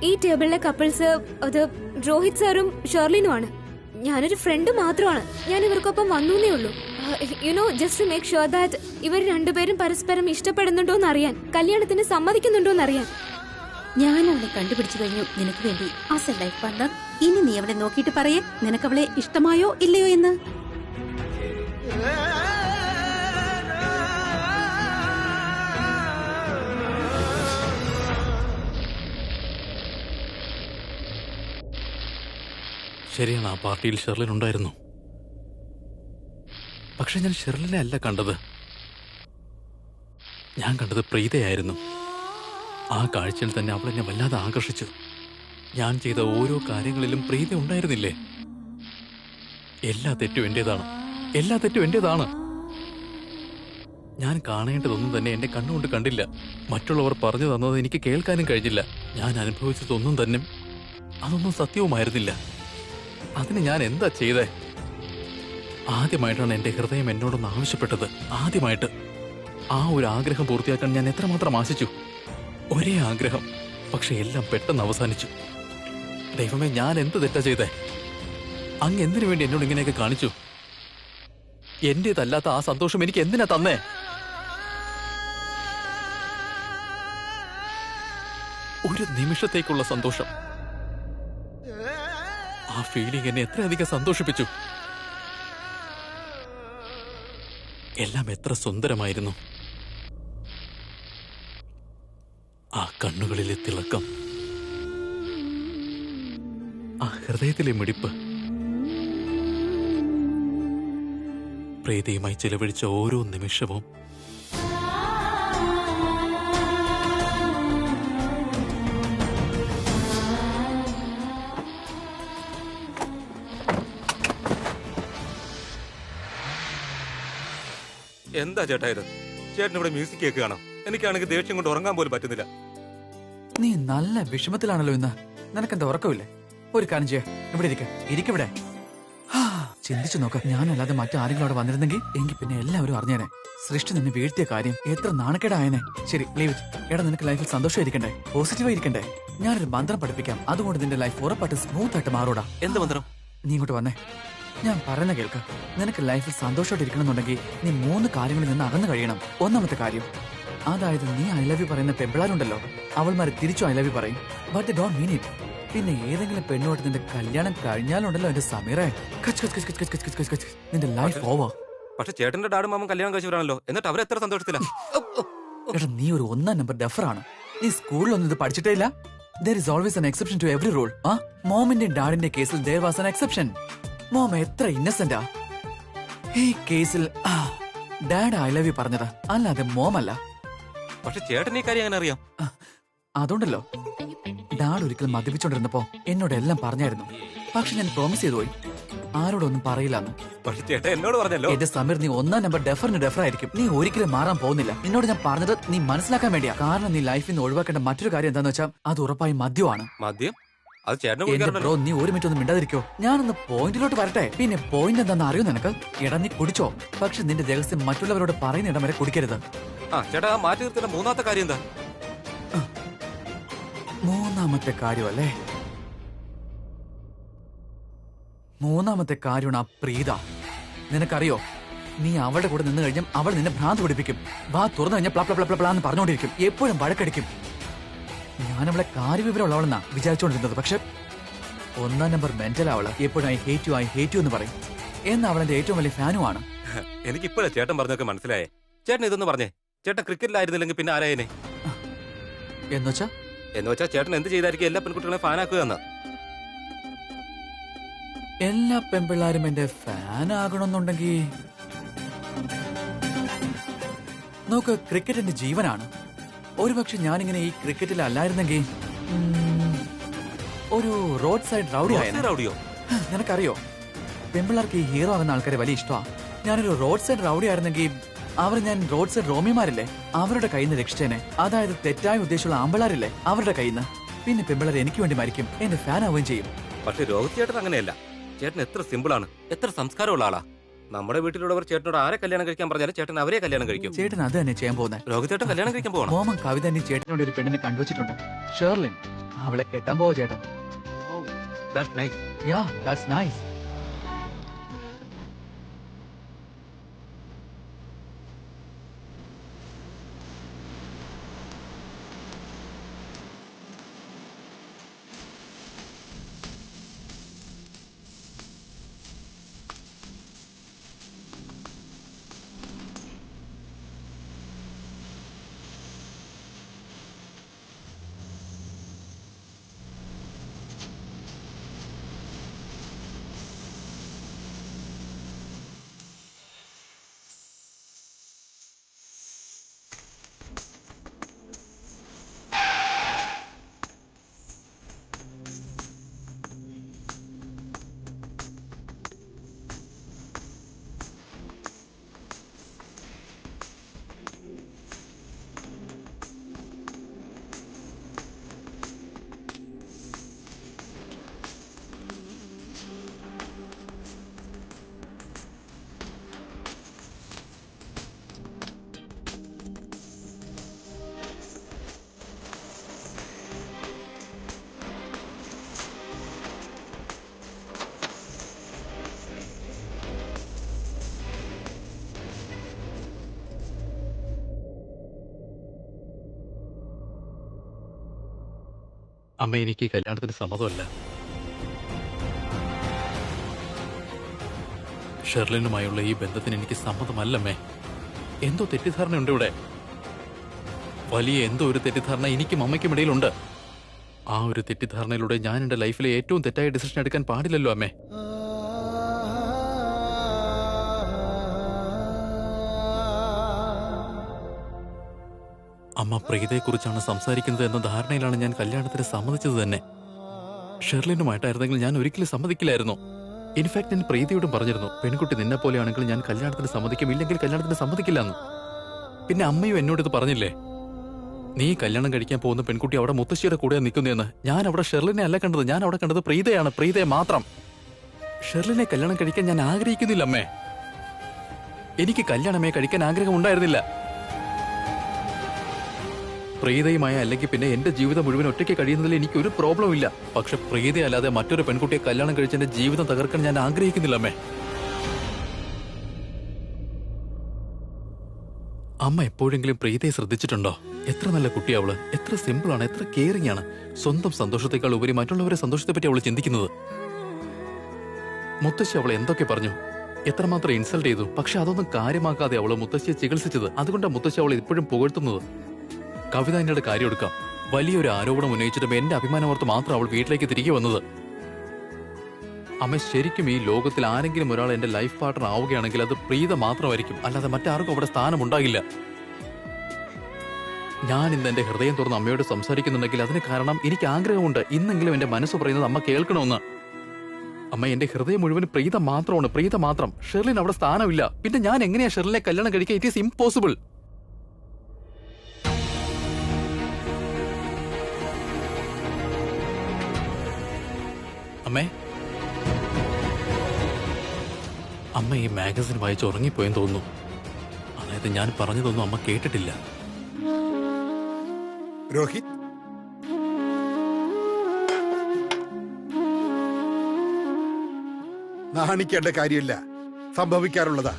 S2: ഈ ടേബിളിലെ കപ്പിൾസ് അത് രോഹിത് സാറും ഷെർലിനുമാണ്. ഞാനൊരു ഫ്രണ്ട് മാത്രമാണ്. ഞാൻ ഇവർക്കൊപ്പം വന്നേ ഉള്ളൂ. You know just to make sure that ഇവർ രണ്ടുപേരും പരസ്പരം ഇഷ്ടപ്പെടുന്നുണ്ടോന്ന് അറിയാൻ, കല്യാണത്തിന് സമ്മതിക്കുന്നുണ്ടോന്ന് അറിയാൻ.
S8: ഞാൻ അവളെ കണ്ടുപിടിച്ചു കഴിഞ്ഞു നിനക്ക് വേണ്ടി ആസ് എ ലൈഫ് പാർട്ണർ. ഇനി നീ അവളെ നോക്കിയിട്ട് പറയേ നിനക്ക് അവളെ ഇഷ്ടമായോ ഇല്ലയോ എന്ന്.
S3: ശരിയാണ്, ആ പാർട്ടിയിൽ ഷെർലിൻ ഉണ്ടായിരുന്നു. പക്ഷെ ഞാൻ ഷെർലിനെ അല്ല കണ്ടത്. ഞാൻ കണ്ടത് പ്രീതയായിരുന്നു. ആ കാഴ്ചയിൽ തന്നെ അവൾ എന്നെ വല്ലാതെ ആകർഷിച്ചു. ഞാൻ ചെയ്ത ഓരോ കാര്യങ്ങളിലും പ്രീത ഉണ്ടായിരുന്നില്ലേ? എല്ലാ തെറ്റും എന്റേതാണ്, എല്ലാ തെറ്റും എന്റേതാണ്. ഞാൻ കാണേണ്ടതൊന്നും തന്നെ എന്റെ കണ്ണുകൊണ്ട് കണ്ടില്ല. മറ്റുള്ളവർ പറഞ്ഞു തന്നത് എനിക്ക് കേൾക്കാനും കഴിഞ്ഞില്ല. ഞാൻ അനുഭവിച്ചതൊന്നും തന്നെ അതൊന്നും സത്യവുമായിരുന്നില്ല. അതിന് ഞാൻ എന്താ ചെയ്തേ? ആദ്യമായിട്ടാണ് എന്റെ ഹൃദയം എന്നോടൊന്ന് ആവശ്യപ്പെട്ടത്. ആദ്യമായിട്ട്. ആ ഒരു ആഗ്രഹം പൂർത്തിയാക്കാൻ ഞാൻ എത്രമാത്രം ആശിച്ചു. ഒരേ ആഗ്രഹം, പക്ഷെ എല്ലാം പെട്ടെന്ന് അവസാനിച്ചു. ദൈവമേ, ഞാൻ എന്ത് തെറ്റാ ചെയ്തേ? അങ്ങ് എന്തിനു വേണ്ടി എന്നോട് ഇങ്ങനെയൊക്കെ കാണിച്ചു? എന്റേതല്ലാത്ത ആ സന്തോഷം എനിക്ക് എന്തിനാ തന്നേ? ഒരു നിമിഷത്തേക്കുള്ള സന്തോഷം. ആ ഫീലിംഗ് എന്നെ എത്രയധികം സന്തോഷിപ്പിച്ചു. എല്ലാം എത്ര സുന്ദരമായിരുന്നു. ആ കണ്ണുകളിലെ തിളക്കം, ആ ഹൃദയത്തിലെ മിടിപ്പ്, പ്രീതിയുമായി ചിലവഴിച്ച ഓരോ നിമിഷവും
S6: എന്താ ചേട്ടാ ഇത്? ചേട്ടൻ ഇവിടെ മ്യൂസിക് കേൾക്കുകയാണോ? എനിക്കാണെങ്കിൽ ദേഷ്യം കൊണ്ട് ഉറങ്ങാൻ പോലും പറ്റുന്നില്ല.
S7: നീ നല്ല വിഷമത്തിലാണല്ലോ ഇന്ന്. നിനക്കെന്താ ഉറക്കമില്ലേ? ഒരു കാര്യം ചെയ്യാ, ഇവിടെ ഇരിക്കവിടെ. ചിന്തിച്ചു നോക്ക, ഞാനല്ലാതെ മറ്റാരെങ്കിലും അവിടെ വന്നിരുന്നെങ്കിൽ എങ്കിൽ പിന്നെ എല്ലാവരും അറിഞ്ഞേനെ. സൃഷ്ടി നിന്നെ വീഴ്ത്തിയ കാര്യം എത്ര നാണക്കേടായനെ. ശരി, ലീവ് ഇറ്റ്. എടാ, നിനക്ക് ലൈഫിൽ സന്തോഷമായിരിക്കണ്ടേ, പോസിറ്റീവായി ഇരിക്കണ്ടേ? ഞാനൊരു മന്ത്രം പഠിപ്പിക്കാം. അതുകൊണ്ട് നിന്റെ ലൈഫ് ഉറപ്പായിട്ട് സ്മൂത്ത് ആയിട്ട് മാറൂടാ.
S6: എന്ത് മന്ത്രം?
S7: നീ ഇങ്ങോട്ട് വന്നേ, ഞാൻ പറയുന്ന കേൾക്ക. നിനക്ക് ലൈഫിൽ സന്തോഷമായിട്ട് ഇരിക്കണമെന്നുണ്ടെങ്കിൽ നീ 3 കാര്യങ്ങളിൽ നിന്ന് അകന്നു കഴിയണം. ഒന്നാമത്തെ കാര്യം, അതായത് നീ ഐ ലവ് യു പറയുന്ന പെമ്പിളാരുണ്ടല്ലോ, അവൾമാര് തിരിച്ചു ഐ ലവ് യു പറയും, but they don't mean it. പിന്നെ ഏതെങ്കിലും പെണ്ണുമായിട്ട് നിന്റെ കല്യാണം കഴിഞ്ഞാലുണ്ടല്ലോ എന്റെ സമീറേ, നിന്റെ ലൈഫ് ഓവർ.
S6: പക്ഷെ ചേട്ടന്റെ ഡാഡും മാമും കല്യാണം കഴിച്ചവരാണല്ലോ, എന്നിട്ട് അവരെത്ര സന്തോഷത്തില.
S7: എടാ, നീ ഒരു 1-ാം നമ്പർ ഡെഫറാണ്. നീ സ്കൂളിലൊന്നും ഇത് പഠിച്ചിട്ടേ ഇല്ല. There is always an exception to every rule. മോമിന്റെ ഡാഡിന്റെ കേസിൽ there was an exception. Mom എത്ര ഇന്നസെന്റാ. ഈ കേസിൽ ഡാഡ് ഐ ലവ് യു പറഞ്ഞത് അല്ലാതെ മോമല്ല.
S6: പക്ഷെ ചേട്ടൻ ഈ കാര്യം അങ്ങനെ അറിയാം?
S7: അതുകൊണ്ടല്ലോ ഡാഡ് ഒരിക്കൽ മദ്യപിച്ചോണ്ടിരുന്നപ്പോ എന്നോട് എല്ലാം പറഞ്ഞായിരുന്നു. പക്ഷെ ഞാൻ പ്രോമിസ് ചെയ്തു പോയി ആരോടൊന്നും പറയില്ലാന്ന്.
S6: പക്ഷെ ചേട്ടൻ എന്നോട് പറഞ്ഞല്ലോ.
S7: എന്റെ സമീർ, നീ 1-ാം നമ്പർ ഡെഫറായിരിക്കും. നീ ഒരിക്കലും മാറാൻ പോകുന്നില്ല. നിന്നോട് ഞാൻ പറഞ്ഞത് നീ മനസ്സിലാക്കാൻ വേണ്ടിയാ. കാരണം നീ ലൈഫിൽ നിന്ന് ഒഴിവാക്കേണ്ട മറ്റൊരു കാര്യം എന്താന്ന് വെച്ചാൽ അത് ഉറപ്പായും മദ്യമാണ്.
S6: മദ്യം? അത് ചേട്ടൻ
S7: ബ്രോ, നീ 1 മിനിറ്റ് ഒന്നും മിണ്ടാതിരിക്കോ. ഞാനൊന്ന് പോയിന്റിലോട്ട് വരട്ടെ. പിന്നെ പോയിന്റ് എന്താണെന്ന് അറിയോ നിനക്ക്? എടാ, നീ കുടിച്ചോ, പക്ഷെ നിന്റെ രഹസ്യം മറ്റുള്ളവരോട് പറയുന്ന ഇടം വരെ കുടിക്കരുത്.
S6: ചേട്ടാ, മാറ്റി നിർത്തുന്ന 3-ാമത്തെ കാര്യം എന്താ?
S7: 3-ാമത്തെ കാര്യമല്ലേ? 3-ാമത്തെ കാര്യമാണ് ആ പ്രീത. നിനക്കറിയോ, നീ അവളുടെ കൂടെ നിന്ന് കഴിഞ്ഞാൽ അവൾ നിന്നെ ഭ്രാന്ത് പിടിപ്പിക്കും. വാ തുറന്നു കഴിഞ്ഞാൽ പ്ലാ പ്ലാ പ്ലാ പ്ലാ എന്ന് പറഞ്ഞുകൊണ്ടിരിക്കും. എപ്പോഴും വഴക്കടിക്കും. ഞാൻ അവളെ കാര്യവിവരമുള്ളവളെന്നാ വിചാരിച്ചോണ്ടിരുന്നത്. പക്ഷെ 1-ാം നമ്പർ മെന്റൽ അവള്. എപ്പോഴും ഐ ഹേറ്റ് യു എന്ന് പറയും. എന്നാ അവളെന്റെ ഏറ്റവും വലിയ ഫാനുമാണ്.
S6: എനിക്കിപ്പോഴാ ചേട്ടൻ പറഞ്ഞൊക്കെ മനസ്സിലായേ. ചേട്ടൻ ഇതൊന്ന് പറഞ്ഞേ. ചേട്ടൻ ക്രിക്കറ്റിലായിരുന്നില്ലെങ്കിൽ പിന്നെ ആരായനെ? എന്നുവെച്ചാ ചേട്ടൻ എന്ത് ചെയ്തായിരിക്കും എല്ലാ പെൺകുട്ടികളെ ഫാനാക്കുക എന്ന്?
S7: എല്ലാ പെൺപിള്ളാരും എന്റെ ഫാൻ ആകണമെന്നുണ്ടെങ്കിൽ നോക്ക്, ക്രിക്കറ്റ് എന്റെ ജീവനാണ്. ഒരുപക്ഷെ ഞാനിങ്ങനെ ഈ ക്രിക്കറ്റിൽ അല്ലായിരുന്നെങ്കിൽ ഒരു റോഡ് സൈഡ് റൗഡി ആയ.
S6: റൗഡിയോ?
S7: നിനക്കറിയോ, പെമ്പിള്ളേർക്ക് ഈ ഹീറോ ആകുന്ന ആൾക്കാരെ വലിയ ഇഷ്ടമാണ്. ഞാനൊരു റോഡ് സൈഡ് റൗഡി ആയിരുന്നെങ്കിൽ ഞാൻ റോഡ് സൈഡ് റോമിമാരില്ലേ അവരുടെ കയ്യിൽ നിന്ന് രക്ഷിച്ചേനെ. അതായത് തെറ്റായ ഉദ്ദേശമുള്ള ആമ്പിളാരില്ലേ അവരുടെ കയ്യിൽ നിന്ന്. പിന്നെ പെമ്പിള്ളേർ എനിക്ക് വേണ്ടി മരിക്കും, എന്റെ ഫാൻ ആവുകയും ചെയ്യും.
S6: പക്ഷെ രോഹിത് ചേട്ടൻ അങ്ങനെയല്ല. ചേട്ടൻ എത്ര സിമ്പിളാണ്, എത്ര സംസ്കാരമുള്ള ആളാ. നമ്മുടെ വീട്ടിലുള്ളവർ ചേട്ടനോട് ആരെ കല്യാണം കഴിക്കാൻ പറഞ്ഞാലും ചേട്ടൻ അവരെ കല്യാണം കഴിക്കും.
S7: ചേട്ടൻ അത് തന്നെ ചെയ്യാൻ പോകുന്നത്.
S6: രോഹിത് ചേട്ടൻ കല്യാണം കഴിക്കാൻ പോകണം.
S7: മോമൻ കവിത ചേട്ടനോട് ഒരു പെണ്ണിനെ കണ്ടുവച്ചിട്ടുണ്ട്, ഷെർലിൻ. അവളെ കെട്ടാൻ പോവോ ചേട്ടൻ? Yeah, that's nice.
S3: അമ്മ, എനിക്ക് ഈ കല്യാണത്തിന് സമ്മതമല്ല. ഷെർലിനുമായുള്ള ഈ ബന്ധത്തിന് എനിക്ക് സമ്മതമല്ലമ്മേ. എന്തോ തെറ്റിദ്ധാരണയുണ്ട് ഇവിടെ. വലിയ എന്തോ ഒരു തെറ്റിദ്ധാരണ എനിക്കും അമ്മയ്ക്കും ഇടയിലുണ്ട്. ആ ഒരു തെറ്റിദ്ധാരണയിലൂടെ ഞാൻ എന്റെ ലൈഫിലെ ഏറ്റവും തെറ്റായ ഡിസിഷൻ എടുക്കാൻ പാടില്ലല്ലോ അമ്മേ. അമ്മ പ്രീതയെക്കുറിച്ചാണ് സംസാരിക്കുന്നത് എന്ന ധാരണയിലാണ് ഞാൻ കല്യാണത്തിന് സമ്മതിച്ചത് തന്നെ. ഷെർലിനുമായിട്ടായിരുന്നെങ്കിൽ ഞാൻ ഒരിക്കലും സമ്മതിക്കില്ലായിരുന്നു. ഇൻഫാക്ട് ഞാൻ പ്രീതിയോടും പറഞ്ഞിരുന്നു, പെൺകുട്ടി നിന്നെ പോലെയാണെങ്കിൽ ഞാൻ കല്യാണത്തിന് സമ്മതിക്കും, ഇല്ലെങ്കിൽ കല്യാണത്തിന് സമ്മതിക്കില്ല എന്ന്. പിന്നെ അമ്മയും എന്നോട് ഇത് പറഞ്ഞില്ലേ, നീ കല്യാണം കഴിക്കാൻ പോകുന്ന പെൺകുട്ടി അവിടെ മുത്തശ്ശിയുടെ കൂടെ നിൽക്കുന്നതെന്ന്. ഞാൻ അവിടെ ഷെർലിനെ അല്ല കണ്ടത്, ഞാൻ അവിടെ കണ്ടത് പ്രീതയാണ്, പ്രീതയെ മാത്രം. ഷെർലിനെ കല്യാണം കഴിക്കാൻ ഞാൻ ആഗ്രഹിക്കുന്നില്ല അമ്മേ. എനിക്ക് കല്യാണമേ കഴിക്കാൻ ആഗ്രഹമുണ്ടായിരുന്നില്ല. പ്രീതയുമായ അല്ലെങ്കിൽ പിന്നെ എന്റെ ജീവിതം മുഴുവൻ ഒറ്റയ്ക്ക് കഴിയുന്നതിൽ എനിക്ക് ഒരു പ്രോബ്ലം ഇല്ല. പക്ഷെ പ്രീതയല്ലാതെ മറ്റൊരു പെൺകുട്ടിയെ കല്യാണം കഴിച്ച് എന്റെ ജീവിതം തകർക്കാൻ ഞാൻ ആഗ്രഹിക്കുന്നില്ല അമ്മേ. അമ്മ എപ്പോഴെങ്കിലും പ്രീതയെ ശ്രദ്ധിച്ചിട്ടുണ്ടോ? എത്ര നല്ല കുട്ടിയാ അവള്, എത്ര സിമ്പിളാണ്, എത്ര കെയറിംഗ് ആണ്. സ്വന്തം സന്തോഷത്തെക്കാൾ ഉപരി മറ്റുള്ളവരെ സന്തോഷത്തെപ്പറ്റി അവള് ചിന്തിക്കുന്നത്. മുത്തശ്ശി അവളെ എന്തൊക്കെ പറഞ്ഞു, എത്രമാത്രം ഇൻസൾട്ട് ചെയ്തു. പക്ഷെ അതൊന്നും കാര്യമാക്കാതെ അവള് മുത്തശ്ശിയെ ചികിത്സിച്ചത്. അതുകൊണ്ടാണ് മുത്തശ്ശി അവളെ ഇപ്പോഴും പുകഴ്ത്തുന്നത്. കവിത എന്നോട് കാര്യം എടുക്കാം. വലിയൊരു ആരോപണം ഉന്നയിച്ചിട്ടും എന്റെ അഭിമാനമോർത്ത് മാത്രം അവൾ വീട്ടിലേക്ക് തിരികെ വന്നത്. അമ്മ, ശരിക്കും ഈ ലോകത്തിൽ ആരെങ്കിലും ഒരാൾ എന്റെ ലൈഫ് പാർട്ണർ ആവുകയാണെങ്കിൽ അത് പ്രീത മാത്രമായിരിക്കും, അല്ലാതെ മറ്റാർക്കും അവിടെ സ്ഥാനമുണ്ടാകില്ല. ഞാൻ ഇന്ന് എന്റെ ഹൃദയം തുറന്ന് അമ്മയോട് സംസാരിക്കുന്നുണ്ടെങ്കിൽ അതിന് കാരണം എനിക്ക് ആഗ്രഹമുണ്ട്. ഇന്നെങ്കിലും എന്റെ മനസ്സ് പറയുന്നത് അമ്മ കേൾക്കണമെന്ന്. അമ്മ, എന്റെ ഹൃദയം മുഴുവൻ പ്രീത മാത്രമാണ്, പ്രീത മാത്രം. ഷെർലിൻ അവിടെ സ്ഥാനമില്ല. പിന്നെ ഞാൻ എങ്ങനെയാ ഷെർലിനെ കല്യാണം കഴിക്കുക? It is impossible. അമ്മേ, അമ്മ ഈ മാഗസിൻ വായിച്ച് ഉറങ്ങിപ്പോയെന്ന് തോന്നുന്നു. അതായത് ഞാൻ പറഞ്ഞതൊന്നും അമ്മ കേട്ടിട്ടില്ല.
S9: രോഹിത്, നാണിക്കേണ്ട കാര്യമില്ല, സംഭവിക്കാറുള്ളതാ.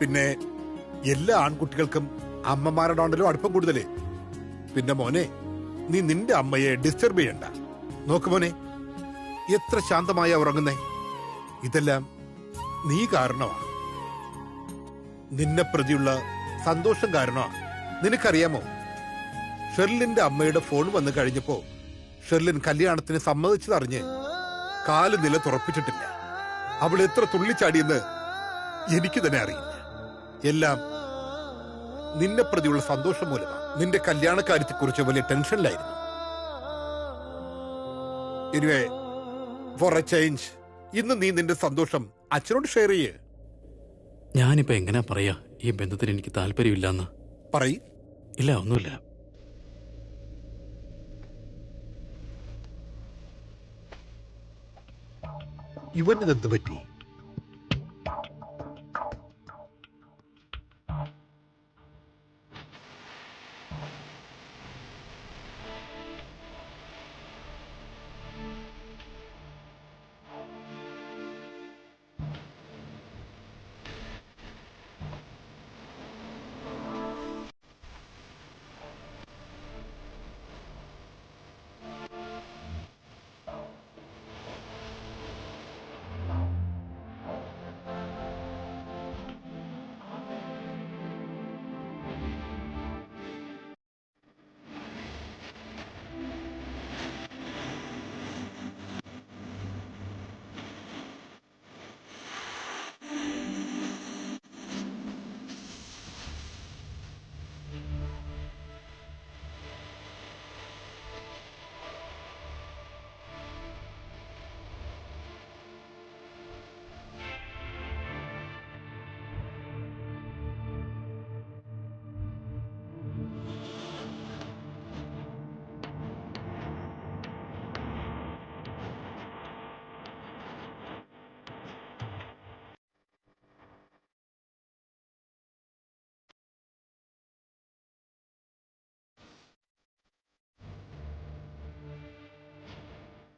S9: പിന്നെ എല്ലാ ആൺകുട്ടികൾക്കും അമ്മമാരോടാണല്ലോ അടുപ്പം കൂടുതലേ. പിന്നെ മോനെ, നീ നിന്റെ അമ്മയെ ഡിസ്റ്റർബ് ചെയ്യണ്ട. നോക്ക് മോനെ, എത്ര ശാന്തമായി ഉറങ്ങുന്നേ. ഇതെല്ലാം നീ കാരണമാ, നിന്നെ പ്രതിയുള്ള സന്തോഷം കാരണമാ. നിനക്കറിയാമോ, ഷെർലിന്റെ അമ്മയുടെ ഫോൺ വന്നു കഴിഞ്ഞപ്പോ ഷെർലിൻ കല്യാണത്തിന് സമ്മതിച്ചതറിഞ്ഞ് കാല് നില തുറപ്പിച്ചിട്ടില്ല. അവൾ എത്ര തുള്ളിച്ചാടിയെന്ന് എനിക്ക് തന്നെ അറിയില്ല. എല്ലാം നിന്നെ പ്രതിയുള്ള സന്തോഷം മൂലമാണ്. നിന്റെ കല്യാണക്കാര്യത്തെ കുറിച്ച് വലിയ ടെൻഷനിലായിരുന്നു. എനിവേ, ഫോർ എ ചേഞ്ച് ഇന്ന് നീ നിന്റെ സന്തോഷം അച്ഛനോട് ഷെയർ ചെയ്യേ.
S3: ഞാനിപ്പോ എങ്ങനെയാ പറയാ ഈ ബന്ധത്തിന് എനിക്ക് താല്പര്യമില്ലെന്ന്?
S9: പറയ്.
S3: ഇല്ല, ഒന്നുമില്ല.
S9: ഇവനെന്ത് പറ്റി?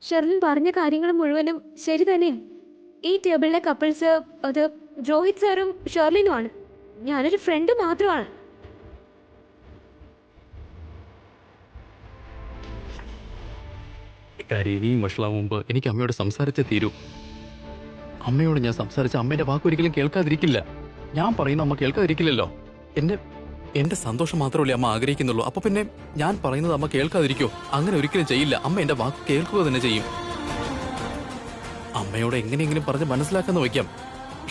S2: ഷെർലിൻ പറഞ്ഞ കാര്യങ്ങൾ മുഴുവനും ശരി തന്നെയാണ്. ഈ ടേബിളിലെ കപ്പിൾസ് അത് രോഹിത് സാറും ഷെർലിനുമാണ്. ഞാനൊരു ഫ്രണ്ട് മാത്രമാണ്.
S3: കാര്യം ഇനിയും വഷളാവും മുമ്പ് എനിക്ക് അമ്മയോട് സംസാരിച്ചേ തീരൂ. അമ്മയോട് ഞാൻ സംസാരിച്ച അമ്മേന്റെ വാക്കൊരിക്കലും കേൾക്കാതിരിക്കില്ല. ഞാൻ പറയുന്ന അമ്മ കേൾക്കാതിരിക്കില്ലല്ലോ. എന്റെ സന്തോഷം മാത്രമല്ലേ അമ്മ ആഗ്രഹിക്കുന്നുള്ളൂ. അപ്പൊ പിന്നെ ഞാൻ പറയുന്നത് അമ്മ കേൾക്കാതിരിക്കോ? അങ്ങനെ ഒരിക്കലും ചെയ്യില്ല. അമ്മ എന്റെ വാക്ക് കേൾക്കുക തന്നെ ചെയ്യും. അമ്മയോട് എങ്ങനെയെങ്കിലും പറഞ്ഞ് മനസ്സിലാക്കാന്ന് വയ്ക്കാം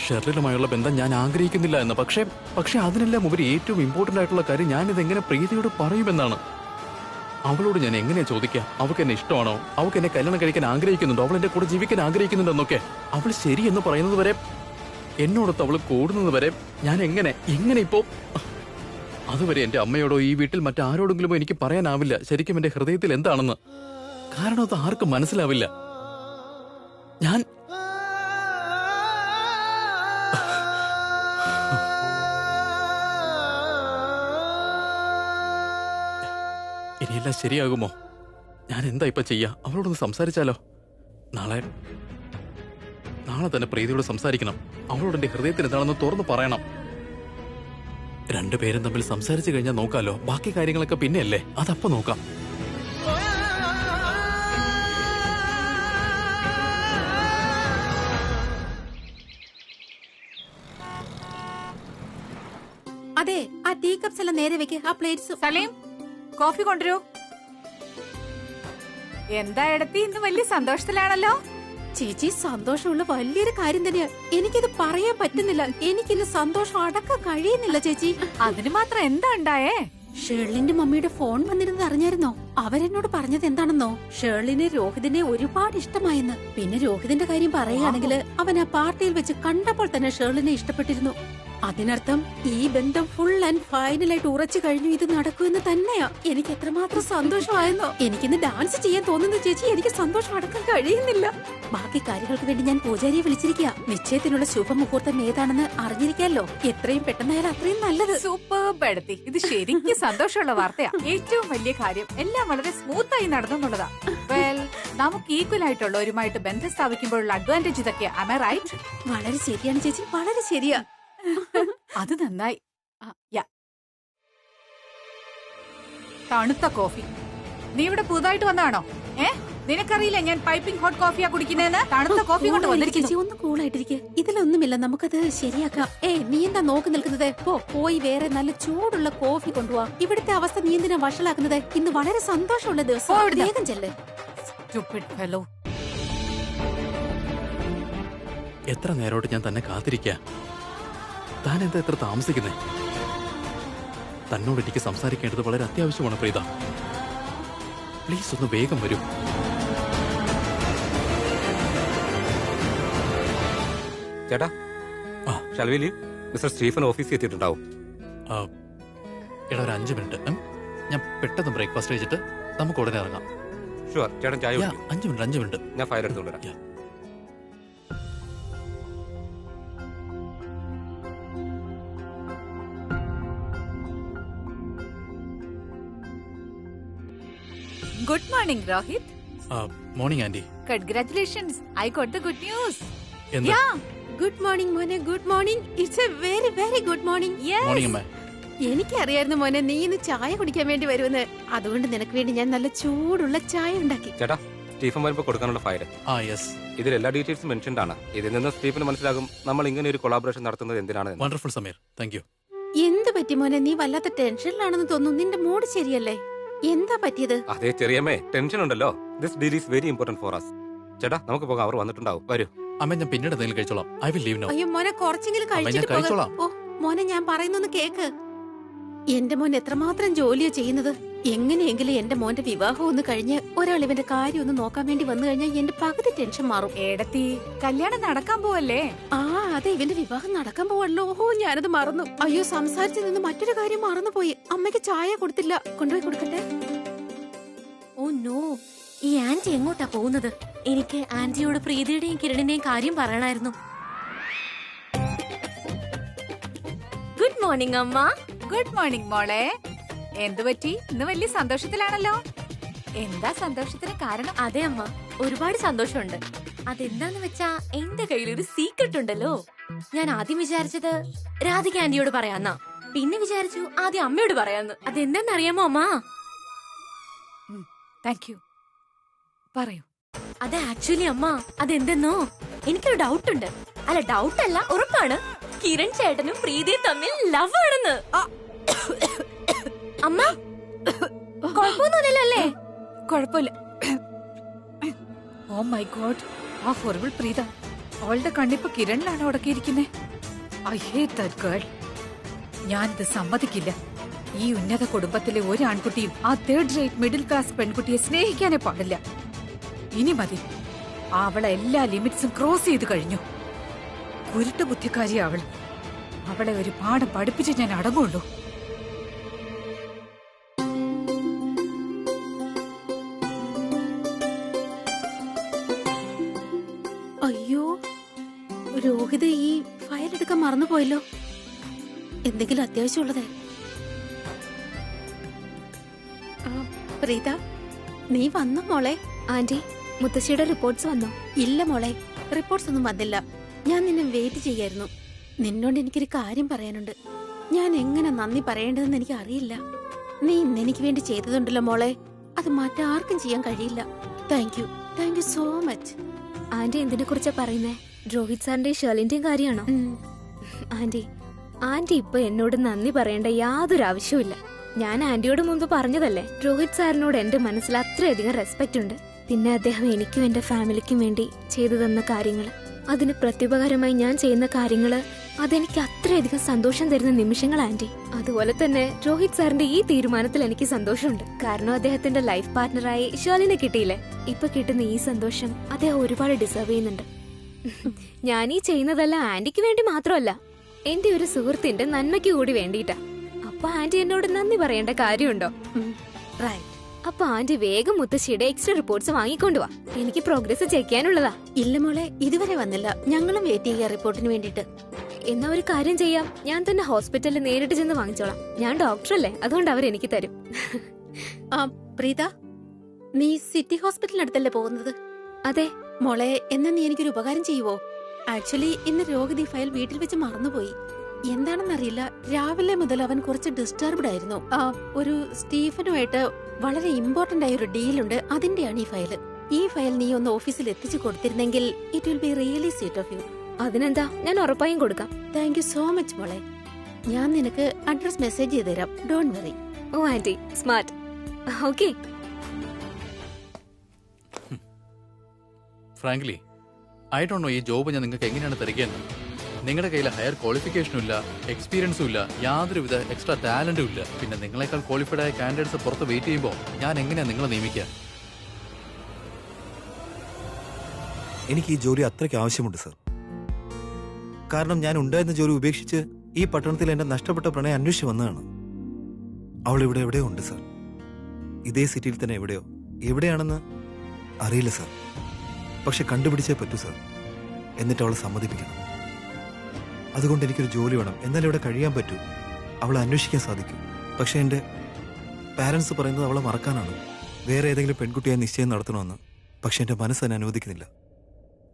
S3: ഷെർലിനുമായുള്ള ബന്ധം ഞാൻ ആഗ്രഹിക്കുന്നില്ല എന്ന്. പക്ഷേ അതിനെല്ലാം ഉപരി ഏറ്റവും ഇമ്പോർട്ടന്റ് ആയിട്ടുള്ള കാര്യം ഞാനിത് എങ്ങനെ പ്രീതിയോട് പറയുമെന്നാണ്. അവളോട് ഞാൻ എങ്ങനെയാ ചോദിക്കുക? അവൾക്ക് എന്നെ ഇഷ്ടമാണോ? അവൾക്ക് എന്നെ കല്യാണം കഴിക്കാൻ ആഗ്രഹിക്കുന്നുണ്ടോ? അവൾ എന്റെ കൂടെ ജീവിക്കാൻ ആഗ്രഹിക്കുന്നുണ്ടെന്നൊക്കെ. അവൾ ശരി എന്ന് പറയുന്നത് വരെ, എന്നോടൊത്ത് അവൾ കൂടുന്നത് വരെ ഞാൻ എങ്ങനെ ഇപ്പോ? അതുവരെ എന്റെ അമ്മയോടോ ഈ വീട്ടിൽ മറ്റാരോടെങ്കിലും എനിക്ക് പറയാനാവില്ല ശരിക്കും എന്റെ ഹൃദയത്തിൽ എന്താണെന്ന്. കാരണം അത് ആർക്കും മനസ്സിലാവില്ല. ഞാൻ ഇനിയെല്ലാം ശരിയാകുമോ? ഞാൻ എന്താ ഇപ്പൊ ചെയ്യാ? അവളോടൊന്ന് സംസാരിച്ചാലോ? നാളെ തന്നെ പ്രീതിയോട് സംസാരിക്കണം. അവളോട് എന്റെ ഹൃദയത്തിന് എന്താണെന്ന് തുറന്നു പറയണം. രണ്ടുപേരും തമ്മിൽ സംസാരിച്ചു കഴിഞ്ഞാൽ നോക്കാലോ. ബാക്കി കാര്യങ്ങളൊക്കെ പിന്നെയല്ലേ, അതപ്പോ നോക്കാം.
S8: അതെ, ആ ടീ കപ്സ് എല്ലാം നേരെ വെക്ക്. ആ പ്ലേറ്റ്സ്.
S5: സലീം, കോഫി കൊണ്ടുവരൂ. എന്താ ഇടത്തി ഇന്ന് വലിയ സന്തോഷത്തിലാണല്ലോ?
S8: ചേച്ചി, സന്തോഷമുള്ള വലിയൊരു കാര്യം തന്നെയാ. എനിക്കിത് പറയാൻ പറ്റുന്നില്ല. എനിക്കിന്ന് സന്തോഷം അടക്കാൻ കഴിയുന്നില്ല ചേച്ചി.
S5: അതിന് മാത്രം എന്താ ഉണ്ടായേ?
S8: ഷേർലിന്റെ മമ്മിയുടെ ഫോൺ വന്നിരുന്നത് അറിഞ്ഞായിരുന്നോ? അവരെന്നോട് പറഞ്ഞത് എന്താണെന്നോ? ഷേർലിന് രോഹിതിനെ ഒരുപാട് ഇഷ്ടമായെന്ന്. പിന്നെ രോഹിതിന്റെ കാര്യം പറയുകയാണെങ്കിൽ അവൻ ആ പാർട്ടിയിൽ വെച്ച് കണ്ടപ്പോൾ തന്നെ ഷേർലിനെ ഇഷ്ടപ്പെട്ടിരുന്നു. അതിനർത്ഥം ഈ ബന്ധം ഫുൾ ആൻഡ് ഫൈനലായിട്ട് ഉറച്ചു കഴിഞ്ഞു. ഇത് നടക്കുമെന്ന് തന്നെയാ. എനിക്ക് എത്രമാത്രം സന്തോഷമായെന്നോ. എനിക്കിന്ന് ഡാൻസ് ചെയ്യാൻ തോന്നുന്നു ചേച്ചി. എനിക്ക് സന്തോഷം അടക്കാൻ കഴിയുന്നില്ല. ബാക്കി കാര്യങ്ങൾക്ക് വേണ്ടി ഞാൻ പൂജാരിയെ വിളിച്ചിരിക്കുക. നിശ്ചയത്തിനുള്ള ശുഭമുഹൂർത്തം ഏതാണെന്ന് അറിഞ്ഞിരിക്കാമല്ലോ. എത്രയും പെട്ടെന്നായാലും അത്രയും നല്ലത്.
S5: സൂപ്പർബ് എടുത്തി. ഇത് ശരിക്കും സന്തോഷമുള്ള വാർത്തയാ. ഏറ്റവും വലിയ കാര്യം എല്ലാം വളരെ സ്മൂത്ത് ആയി നടന്നെന്നുള്ളതാ. വെൽ, നമുക്ക് ഈക്വൽ ആയിട്ടുള്ളവരുമായിട്ട് ബന്ധം സ്ഥാപിക്കുമ്പോഴുള്ള അഡ്വാൻറ്റേജ് ഇതൊക്കെയാ. Am I right?
S8: വളരെ ശരിയാണ് ചേച്ചി, വളരെ ശരിയാ.
S5: അത് നന്നായി. തണുത്ത കോഫി. നീ ഇവിടെ പുതുതായിട്ട് വന്നാണോ? നിനക്കറിയില്ല ഞാൻ പൈപ്പിംഗ് ഹോട്ട് കോഫിയാ കുടിക്കുന്നതെന്ന്? തണുത്ത കോഫി കൊണ്ട് വന്നിരിക്കുന്നു.
S8: ഒന്ന് കൂളായിട്ടിരിക്കെ. ഇതിലൊന്നുമില്ല, നമുക്കത് ശരിയാക്കാം. നീ എന്താ നോക്കി നിൽക്കുന്നത്? പോയി വേറെ നല്ല ചൂടുള്ള കോഫി കൊണ്ടുപോവാ. ഇവിടുത്തെ അവസ്ഥ നീ എന്തിനാ വഷളാക്കുന്നത്? ഇന്ന് വളരെ സന്തോഷമുള്ള ദിവസം. വേഗം ചെല്ല്.
S3: എത്ര നേരോട്ട് ഞാൻ തന്നെ കാത്തിരിക്കാം. താൻ എന്താ എത്ര താമസിക്കുന്നേ? തന്നോട് എനിക്ക് സംസാരിക്കേണ്ടത് വളരെ അത്യാവശ്യമാണ് പ്രീത. പ്ലീസ് ഒന്ന് വേഗം വരൂ.
S6: ചേട്ടാ, shall we leave? Mister Stephen ഓഫീസിൽ എത്തിയിട്ടുണ്ടാവും.
S3: എടാ ഒരു 5 മിനിറ്റ്. ഞാൻ പെട്ടെന്ന് ബ്രേക്ക്ഫാസ്റ്റ് കഴിച്ചിട്ട് നമുക്ക് ഉടനെ ഇറങ്ങാം.
S6: ഷുവർ. ചേട്ടൻ ചായ കുടിക്കൂ.
S3: 5 മിനിറ്റ്.
S6: ഞാൻ ഫയൽ എടുത്തുകൊണ്ട് വരാം.
S10: Good morning, Rohit.
S3: Morning anti.
S10: Congratulations. I got the good news.
S3: എന്താ?
S10: Yeah.
S8: ഗുഡ് മോർണിംഗ് മോനെ, good morning. It's A very very good morning.
S3: Morning അമ്മ.
S8: എനിക്കറിയായിരുന്നു മോനെ നീ ഇന്ന് ചായ കുടിക്കാൻ വേണ്ടി വരുമെന്ന്. അതുകൊണ്ട് നിനക്ക് വേണ്ടി ഞാൻ നല്ല ചൂടുള്ള ചായ ഉണ്ടാക്കി.
S6: ചേട്ടാ, സ്റ്റീഫൻ വരുമ്പോ കൊടുക്കാനുള്ള ഫയൽ.
S3: യെസ്.
S6: ഇതിൽ എല്ലാ ഡീറ്റെയിൽസും മെൻഷൻഡ് ആണ്. ഇതിൽ നിന്ന് സ്റ്റീഫന് മനസ്സിലാകും നമ്മൾ ഇങ്ങനെ ഒരു കൊളാബറേഷൻ നടത്തുന്നത് എന്തിനാണ്.
S3: Wonderful Sameer, thank you.
S8: എന്ത് പറ്റി മോനെ, നീ വല്ലാത്ത ടെൻഷനിലാണെന്ന് തോന്നുന്നു. നിന്റെ മൂഡ് ശരിയല്ലേ? എന്താ പറ്റിയത്?
S6: അതെ ചെറിയമ്മേ, ടെൻഷൻ ഉണ്ടല്ലോ. This deal is very important four us. ചേട്ടാ, നമുക്ക് പോകാം. അവർ വന്നിട്ടുണ്ടാവും. വരൂ.
S3: അമ്മ, ഞാൻ പിന്നീട് എന്തെങ്കിലും കഴിച്ചോളാം. I will leave now.
S8: അയ്യോ മോനെ, കുറച്ചെങ്കിലും കഴിച്ചിട്ട്
S3: കഴിച്ചോളാം.
S8: ഓ മോനെ, ഞാൻ പറയുന്നൊന്ന് കേക്ക്. എന്റെ മോൻ എത്രമാത്രം ജോലിയാ ചെയ്യുന്നത്. എങ്ങനെയെങ്കിലും എന്റെ മോന്റെ വിവാഹം ഒന്ന് കഴിഞ്ഞ് ഒരാൾ ഇവന്റെ കാര്യം ഒന്ന് നോക്കാൻ വേണ്ടി വന്നു കഴിഞ്ഞാൽ എന്റെ പകുതി ടെൻഷൻ മാറും.
S10: ഏടത്തി, കല്യാണം നടക്കാൻ പോവല്ലേ?
S8: അതെ, ഇവന്റെ വിവാഹം നടക്കാൻ പോവല്ലോ. ഓഹോ, ഞാനത് മറന്നു. അയ്യോ, സംസാരിച്ചു നിന്ന് മറ്റൊരു കാര്യം മറന്നുപോയി. അമ്മയ്ക്ക് ചായ കൊടുത്തില്ല. കൊണ്ടുപോയി കൊടുക്കട്ടെ?
S11: ഓ നോ, ഈ ആന്റി എങ്ങോട്ടാ പോകുന്നത്? എനിക്ക് ആന്റിയോട് പ്രീതിയുടെയും കിരണിന്റെയും കാര്യം പറയണായിരുന്നു. ഗുഡ് മോർണിംഗ് അമ്മ.
S10: ഗുഡ് മോർണിംഗ് മോളെ. എന്തു പറ്റി? ഇന്ന് വലിയ സന്തോഷത്തിലാണല്ലോ. എന്താ സന്തോഷത്തിന് കാരണം?
S11: അതെ അമ്മ, ഒരുപാട് സന്തോഷമുണ്ട്. അതെന്താന്ന് വെച്ചാ എന്റെ കയ്യിൽ ഒരു സീക്രട്ട് ഉണ്ടല്ലോ. ഞാൻ ആദ്യം വിചാരിച്ചത് രാധിക ആന്റിയോട് പറയാന്നാ. പിന്നെ വിചാരിച്ചു ആദ്യം അമ്മയോട് പറയാന്ന്. അതെന്താന്നറിയാമോ അമ്മ?
S10: Thank you. പറയൂ.
S11: അത് ആക്ച്വലി അമ്മ, അതെന്തെന്നോ എനിക്കൊരു ഡൗട്ട് ഉണ്ട്. അല്ല, ഡൗട്ട് അല്ല, ഉറപ്പാണ്. കിരൺ ചേട്ടനും പ്രീതിയും തമ്മിൽ ലവ് ആണെന്ന്. അമ്മ, കുഴപ്പമൊന്നുമില്ലല്ലേ?
S10: കുഴപ്പമില്ല. ഓ മൈ ഗോഡ്, ആ ഹൊറിബിൾ പ്രീത. അവളുടെ കണ്ണിപ്പോ കിരണിലാണ് ഉടക്കിയിരിക്കുന്നേ. I hate that girl. ഞാനിത് സമ്മതിക്കില്ല. ഈ ഉന്നത കുടുംബത്തിലെ ഒരു ആൺകുട്ടിയും ആ തേർഡ് റേറ്റ് മിഡിൽ ക്ലാസ് പെൺകുട്ടിയെ സ്നേഹിക്കാനേ പാടില്ല. ഇനി മതി. അവളെ എല്ലാ ലിമിറ്റ്സും ക്രോസ് ചെയ്ത് കഴിഞ്ഞു. കുരുട്ട് ബുദ്ധിക്കാരി അവൾ. അവളെ ഒരു പാഠം പഠിപ്പിച്ച് ഞാൻ അടങ്ങുള്ളൂ.
S8: അയ്യോ, രോഹിത് ഈ ഫയൽ എടുക്കാൻ മറന്നുപോയല്ലോ. എന്തെങ്കിലും അത്യാവശ്യമുള്ളതേ. പ്രീത, നീ വന്നോ മോളെ?
S2: ആന്റി, മുത്തശ്ശിയുടെ റിപ്പോർട്ട്സ് വന്നോ?
S8: ഇല്ല മോളെ, റിപ്പോർട്ട്സ് ഒന്നും വന്നില്ല. ഞാൻ നിന്നെ വെയിറ്റ് ചെയ്യായിരുന്നു. നിന്നോട് എനിക്കൊരു കാര്യം പറയാനുണ്ട്. ഞാൻ എങ്ങനെ നന്ദി പറയേണ്ടതെന്ന് എനിക്ക് അറിയില്ല. നീ ഇന്ന് എനിക്ക് വേണ്ടി ചെയ്തതുണ്ടല്ലോ മോളെ, അത് മറ്റാർക്കും ചെയ്യാൻ കഴിയില്ല. Thank you so much.
S2: Aunty എന്തിനെ കുറിച്ചാ പറയുന്നേ? രോഹിത് സാറിന്റെയും ഷെർലിന്റെയും കാര്യമാണോ? ആന്റി ഇപ്പൊ എന്നോട് നന്ദി പറയേണ്ട യാതൊരു ആവശ്യമില്ല. ഞാൻ ആന്റിയോട് മുമ്പ് പറഞ്ഞതല്ലേ, രോഹിത് സാറിനോട് എന്റെ മനസ്സിൽ അത്രയധികം റെസ്പെക്ട് ഉണ്ട്. പിന്നെ അദ്ദേഹം എനിക്കും എന്റെ ഫാമിലിക്കും വേണ്ടി ചെയ്തു തന്ന കാര്യങ്ങള്, അതിന് പ്രത്യുപകാരമായി ഞാൻ ചെയ്യുന്ന കാര്യങ്ങള്, അതെനിക്ക് അത്രയധികം സന്തോഷം തരുന്ന നിമിഷങ്ങൾ ആന്റി. അതുപോലെ തന്നെ രോഹിത് സാറിന്റെ ഈ തീരുമാനത്തിൽ എനിക്ക് സന്തോഷമുണ്ട്. കാരണം അദ്ദേഹത്തിന്റെ ലൈഫ് പാർട്ട്ണറായി ഷേർലിനെ കിട്ടിയില്ലേ. ഇപ്പൊ കിട്ടുന്ന ഈ സന്തോഷം അദ്ദേഹം ഒരുപാട് ഡിസേർവ് ചെയ്യുന്നുണ്ട്. ഞാൻ ഈ ചെയ്യുന്നതല്ല ആന്റിക്ക് വേണ്ടി മാത്രമല്ല, എന്റെ ഒരു സുഹൃത്തിന്റെ നന്മയ്ക്ക് കൂടി വേണ്ടിയിട്ടാ. അപ്പൊ ആന്റി എന്നോട് നന്ദി പറയേണ്ട കാര്യമുണ്ടോ? അപ്പൊ ആന്റി വേഗം മുത്തശ്ശിയുടെ എക്സ്ട്രാ റിപ്പോർട്ട്സ് വാങ്ങിക്കൊണ്ടുവാ. എനിക്ക് പ്രോഗ്രസ് ചെക്ക് ചെയ്യാനുള്ളതാ.
S8: ഇല്ല മോളെ, ഇതുവരെ വന്നില്ല. ഞങ്ങളും വെയിറ്റ് ചെയ്യാ റിപ്പോർട്ടിന് വേണ്ടിട്ട്.
S2: എന്നാ ഒരു കാര്യം ചെയ്യാം, ഞാൻ തന്നെ ഹോസ്പിറ്റലിൽ നേരിട്ട് ചെന്ന് വാങ്ങിച്ചോളാം. ഞാൻ ഡോക്ടറല്ലേ, അതുകൊണ്ട് അവർ എനിക്ക് തരും.
S8: പ്രീത, നീ സിറ്റി ഹോസ്പിറ്റലിനടുത്തല്ലേ പോകുന്നത്?
S2: അതെ
S8: മോളെ, എന്നാ നീ എനിക്കൊരു ഉപകാരം ചെയ്യുവോ? ആക്ച്വലി ഇന്ന് രോഹിത് ഈ ഫയൽ വീട്ടിൽ വെച്ച് മറന്നുപോയി. എന്താണെന്നറിയില്ല, രാവിലെ മുതൽ അവൻ കുറച്ച് ഡിസ്റ്റർബ്ഡ് ആയിരുന്നു. ഒരു സ്റ്റീഫനുമായിട്ട് വളരെ ഇമ്പോർട്ടന്റ് ആയ ഒരു ഡീലുണ്ട്, അതിന്റെയാണ് ഈ ഫയൽ. ഈ ഫയൽ നീ ഒന്ന് ഓഫീസിൽ എത്തിച്ചു കൊടുത്തിരുന്നെങ്കിൽ it will be really sweet of you.
S2: അതിനെന്താ, ഞാൻ ഉറപ്പായും കൊടുക്കാം.
S8: താങ്ക് യു സോ മച്ച് മോളെ. ഞാൻ നിനക്ക് അഡ്രസ് മെസ്സേജ് ചെയ്ത് തരാം, ഡോണ്ട് വറി.
S2: ഓ aunty, smart. Okay.
S3: Frankly, I don't know ഈ ജോബ് ഞാൻ നിങ്ങൾക്ക് എങ്ങനെയാണ് തരികയെന്ന്. നിങ്ങളുടെ കയ്യിൽ ഹയർ ക്വാളിഫിക്കേഷനും ഇല്ല, എക്സ്പീരിയൻസും ഇല്ല, യാതൊരുവിധ എക്സ്ട്രാ ടാലന്റും ഇല്ല. പിന്നെ നിങ്ങളെക്കാൾ ക്വാളിഫൈഡ് ആയ കാൻഡിഡേറ്റ്സ് പുറത്ത് വെയിറ്റ് ചെയ്യുമ്പോൾ ഞാൻ എങ്ങനെയാ നിങ്ങളെ നിയമിക്കുക?
S12: എനിക്ക് ഈ ജോലി അത്രയ്ക്ക് ആവശ്യമുണ്ട് സർ. കാരണം ഞാൻ ഉണ്ടായിരുന്ന ജോലി ഉപേക്ഷിച്ച് ഈ പട്ടണത്തിൽ എന്റെ നഷ്ടപ്പെട്ട പ്രണയം അന്വേഷിച്ച് വന്നതാണ്. അവൾ ഇവിടെ എവിടെയോ ഉണ്ട് സർ. ഇതേ സിറ്റിയിൽ തന്നെ എവിടെയോ. എവിടെയാണെന്ന് അറിയില്ല സർ. പക്ഷെ കണ്ടുപിടിച്ചേ പറ്റൂ സർ. എന്നിട്ട് അവളെ സമ്മതിപ്പിക്കണം. അതുകൊണ്ട് എനിക്കൊരു ജോലി വേണം. എന്നാലും ഇവിടെ കഴിയാൻ പറ്റൂ. അവളെ അന്വേഷിക്കാൻ സാധിക്കും. പക്ഷെ എൻ്റെ പാരൻസ് പറയുന്നത് അവളെ മറക്കാനാണ്. വേറെ ഏതെങ്കിലും പെൺകുട്ടിയെ നിശ്ചയം നടത്തണമെന്ന്. പക്ഷെ എൻ്റെ മനസ്സ് എന്നെ അനുവദിക്കുന്നില്ല.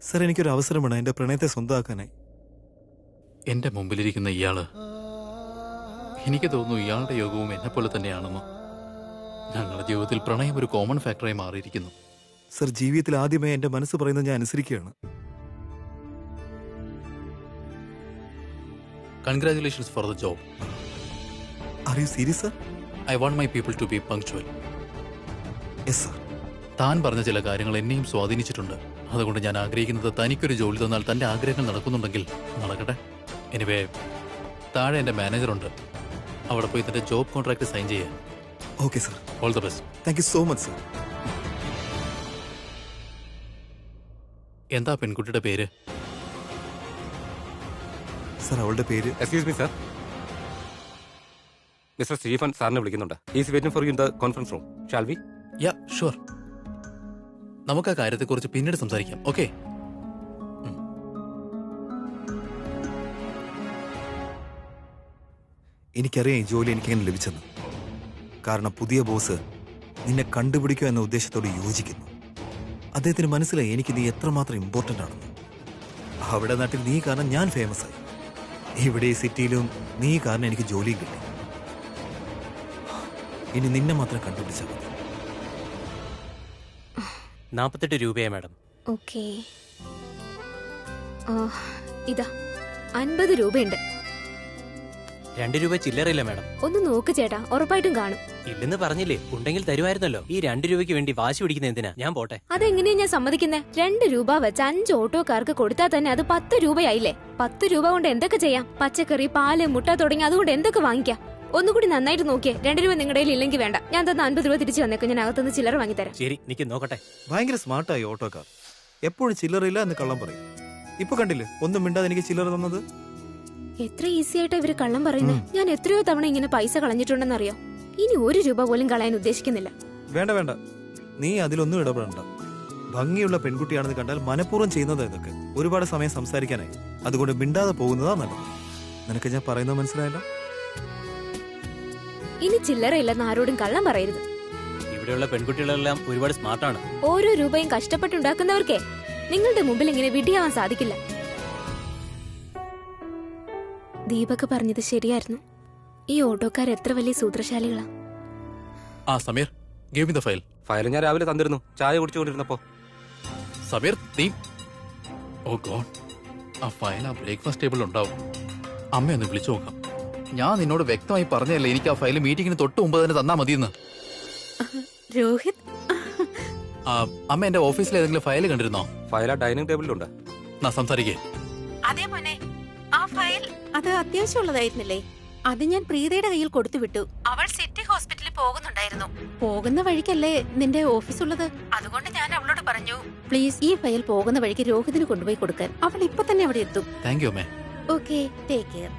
S12: സർ, എനിക്കൊരു അവസരം വേണം എൻ്റെ പ്രണയത്തെ സ്വന്തമാക്കാനായി.
S3: എന്റെ മുമ്പിലിരിക്കുന്ന ഇയാള്, എനിക്ക് തോന്നുന്നു ഇയാളുടെ യോഗവും എന്നെപ്പോലെ തന്നെയാണെന്ന്. ഞങ്ങളുടെ ജീവിതത്തിൽ പ്രണയം ഒരു കോമൺ ഫാക്ടറായി മാറിയിരിക്കുന്നു.
S12: സർ, ജീവിതത്തിൽ ആദ്യമായി എൻ്റെ മനസ്സ് പറയുന്നത് ഞാൻ അനുസരിക്കുകയാണ്.
S3: Congratulations for the job.
S12: Are you serious sir?
S3: I want my people to be punctual.
S12: Yes sir.
S3: താൻ പറഞ്ഞ ചില കാര്യങ്ങൾ എന്നെയും സ്വാധീനിച്ചിട്ടുണ്ട്. അതുകൊണ്ട് ഞാൻ ആഗ്രഹിക്കുന്നത് തനിക്കൊരു ജോലി തന്നാൽ തന്റെ ആഗ്രഹങ്ങൾ നടക്കുന്നുണ്ടെങ്കിൽ നടക്കട്ടെ. എനിവേ, താഴെ എന്റെ മാനേജറുണ്ട്. അവിടെ പോയി തന്റെ ജോബ് കോൺട്രാക്ട് സൈൻ ചെയ്യാം.
S12: Okay sir.
S3: All the best.
S12: Thank you so much sir.
S3: എന്താ പെൺകുട്ടിയുടെ പേര്?
S12: സർ, അവളുടെ പേര്...
S6: excuse me sir, mister Stephen സാറിനെ വിളിക്കുന്നുണ്ട്. Is waiting for you in the conference room. Shall we?
S3: Yeah, sure. നമുക്ക് ആ കാര്യത്തെക്കുറിച്ച് പിന്നീട് സംസാരിക്കാം. ഓക്കെ?
S12: എനിക്കറിയാം ഈ ജോലി എനിക്കെങ്ങനെ ലഭിച്ചെന്ന്. കാരണം പുതിയ ബോസ് നിന്നെ കണ്ടുപിടിക്കുക എന്ന ഉദ്ദേശത്തോട് യോജിക്കുന്നു. അദ്ദേഹത്തിന് മനസ്സിലായി എനിക്ക് നീ എത്രമാത്രം ഇമ്പോർട്ടൻ്റ് ആണെന്ന്. അവിടെ നാട്ടിൽ നീ കാരണം ഞാൻ ഫേമസ് ആയി. ഇവിടെ ഈ സിറ്റിയിലും നീ കാരണം എനിക്ക് ജോലിയും കിട്ടി. ഇനി നിന്നെ മാത്രം കണ്ടുപിടിച്ചാൽ മതി.
S13: 48 രൂപയാ മാഡം.
S2: ഓക്കെ, ഇതാ 50 രൂപയുണ്ട്.
S13: 2 രൂപ ചില്ലറയില്ല മാഡം.
S2: ഒന്ന് നോക്ക് ചേട്ടാ, ഉറപ്പായിട്ടും കാണും.
S13: ഇല്ലെന്ന് പറഞ്ഞില്ലേ, ഉണ്ടെങ്കിൽ തരുമായിരുന്നല്ലോ. ഈ 2 രൂപയ്ക്ക് വേണ്ടി വാശി പിടിക്കുന്ന എന്തിനാ? ഞാൻ പോട്ടെ.
S2: അതെങ്ങനെയാ ഞാൻ സമ്മതിക്കുന്നത്? 2 രൂപ വെച്ച് 5 ഓട്ടോക്കാർക്ക് കൊടുത്താൽ തന്നെ അത് 10 രൂപയായില്ലേ? 10 രൂപ കൊണ്ട് എന്തൊക്കെ ചെയ്യാം? പച്ചക്കറി, പാല്, മുട്ട തുടങ്ങി അതുകൊണ്ട് എന്തൊക്കെ വാങ്ങിക്കാം? ഒന്നുകൂടി നന്നായിട്ട് നോക്കിയേ. 2 രൂപ നിങ്ങളുടെ കയ്യിൽ ഇല്ലെങ്കിൽ വേണ്ട, ഞാൻ തന്ന 50 രൂപ തിരിച്ചു വന്നേക്കും. ഞാൻ അകത്തുനിന്ന് ചില്ലറ വാങ്ങിത്തരാം.
S13: ശരി, നിക്ക് നോക്കട്ടെ.
S12: ഭയങ്കര സ്മാർട്ടായി ഓട്ടോക്കാർ. എപ്പോഴും ചില്ലറയില്ല എന്ന് കള്ളം പറയും. ഇപ്പൊ കണ്ടില്ലേ, ഒന്നും മിണ്ടാതെ എനിക്ക് ചില്ലറ തന്നത്.
S2: എത്ര ഈസി ആയിട്ടാ ഇവര് കള്ളം പറയുന്നത്. ഞാൻ എത്രയോ തവണ ഇങ്ങനെ പൈസ കളഞ്ഞിട്ടുണ്ടെന്നറിയോ? ഇനി 1 രൂപ പോലും കളയാൻ ഉദ്ദേശിക്കുന്നില്ല.
S12: വേണ്ട വേണ്ട, നീ അതിലൊന്നും ഇടപെടണ്ട. ഭംഗിയുള്ള പെൺകുട്ടിയാണെന്ന് കണ്ടാൽ മനഃപൂർവ്വം ചെയ്യുന്നതാ ഇതൊക്കെ. ഒരുപാട് സമയം സംസാരിക്കാനായി. അതുകൊണ്ട് മിണ്ടാതെ പോകുന്നതാ നല്ലത്. നിനക്ക് ഞാൻ പറയുന്നത് മനസ്സിലായല്ലോ?
S2: ഇനി ചില്ലറ ഇല്ലെന്ന് ആരോടും കള്ളം പറയരുത്.
S13: ഇവിടെയുള്ള പെൺകുട്ടികളെല്ലാം ഒരുപാട് സ്മാർട്ടാണ്.
S2: ഓരോ രൂപയും കഷ്ടപ്പെട്ടുണ്ടാക്കുന്നവർക്കേ നിങ്ങളുടെ മുമ്പിൽ ഇങ്ങനെ വിഡ്ഢിയാവാൻ സാധിക്കില്ല. ദീപക് പറഞ്ഞത് ശരിയായിരുന്നു. ഈ ഓട്ടോക്കാർ എത്ര വലിയ സൂത്രശാലികളാ.
S3: ആ Sameer, give me the file.
S6: File ഞാൻ രാവിലെ തന്നിരുന്നു, ചായ കുടിച്ചുകൊണ്ടിരുന്നപ്പോ.
S3: സമീർ, നീ... ഓ ഗോഡ്, ആ ഫയൽ ആ ബ്രേക്ക്ഫാസ്റ്റ് ടേബിളിൽ ഉണ്ടാവും. അമ്മയൊന്ന് വിളിച്ചു നോക്കാം. ഞാൻ നിന്നോട് വ്യക്തമായി പറഞ്ഞതല്ലേ എനിക്ക് ആ ഫയൽ മീറ്റിംഗിന് തൊട്ട് മുമ്പ് തന്നെ തന്നാ മതിയെന്ന്.
S8: രോഹിത്,
S3: അമ്മ എന്റെ ഓഫീസിൽ ഏതെങ്കിലും ഫയൽ കണ്ടിരുന്നോ?
S6: ഫയൽ ആ ഡൈനിങ് ടേബിളിലുണ്ട്.
S3: സംസാരിക്കേ.
S8: അതേ മോനെ, ആ ഫയൽ അത് അത്യാവശ്യമുള്ളതായിരുന്നില്ലേ? അത് ഞാൻ പ്രീതയുടെ കയ്യിൽ കൊടുത്തു വിട്ടു. അവൾ സിറ്റി ഹോസ്പിറ്റലിൽ പോകുന്നുണ്ടായിരുന്നു. പോകുന്ന വഴിക്കല്ലേ നിന്റെ ഓഫീസ് ഉള്ളത്? അതുകൊണ്ട് ഞാൻ അവളോട് പറഞ്ഞു, പ്ലീസ് ഈ ഫയൽ പോകുന്ന വഴിക്ക് രോഹിതിന് കൊണ്ടുപോയി കൊടുക്കാൻ. അവൾ ഇപ്പൊ തന്നെ അവിടെ എത്തും.
S3: താങ്ക് യു അമ്മേ.
S8: Okay, take care.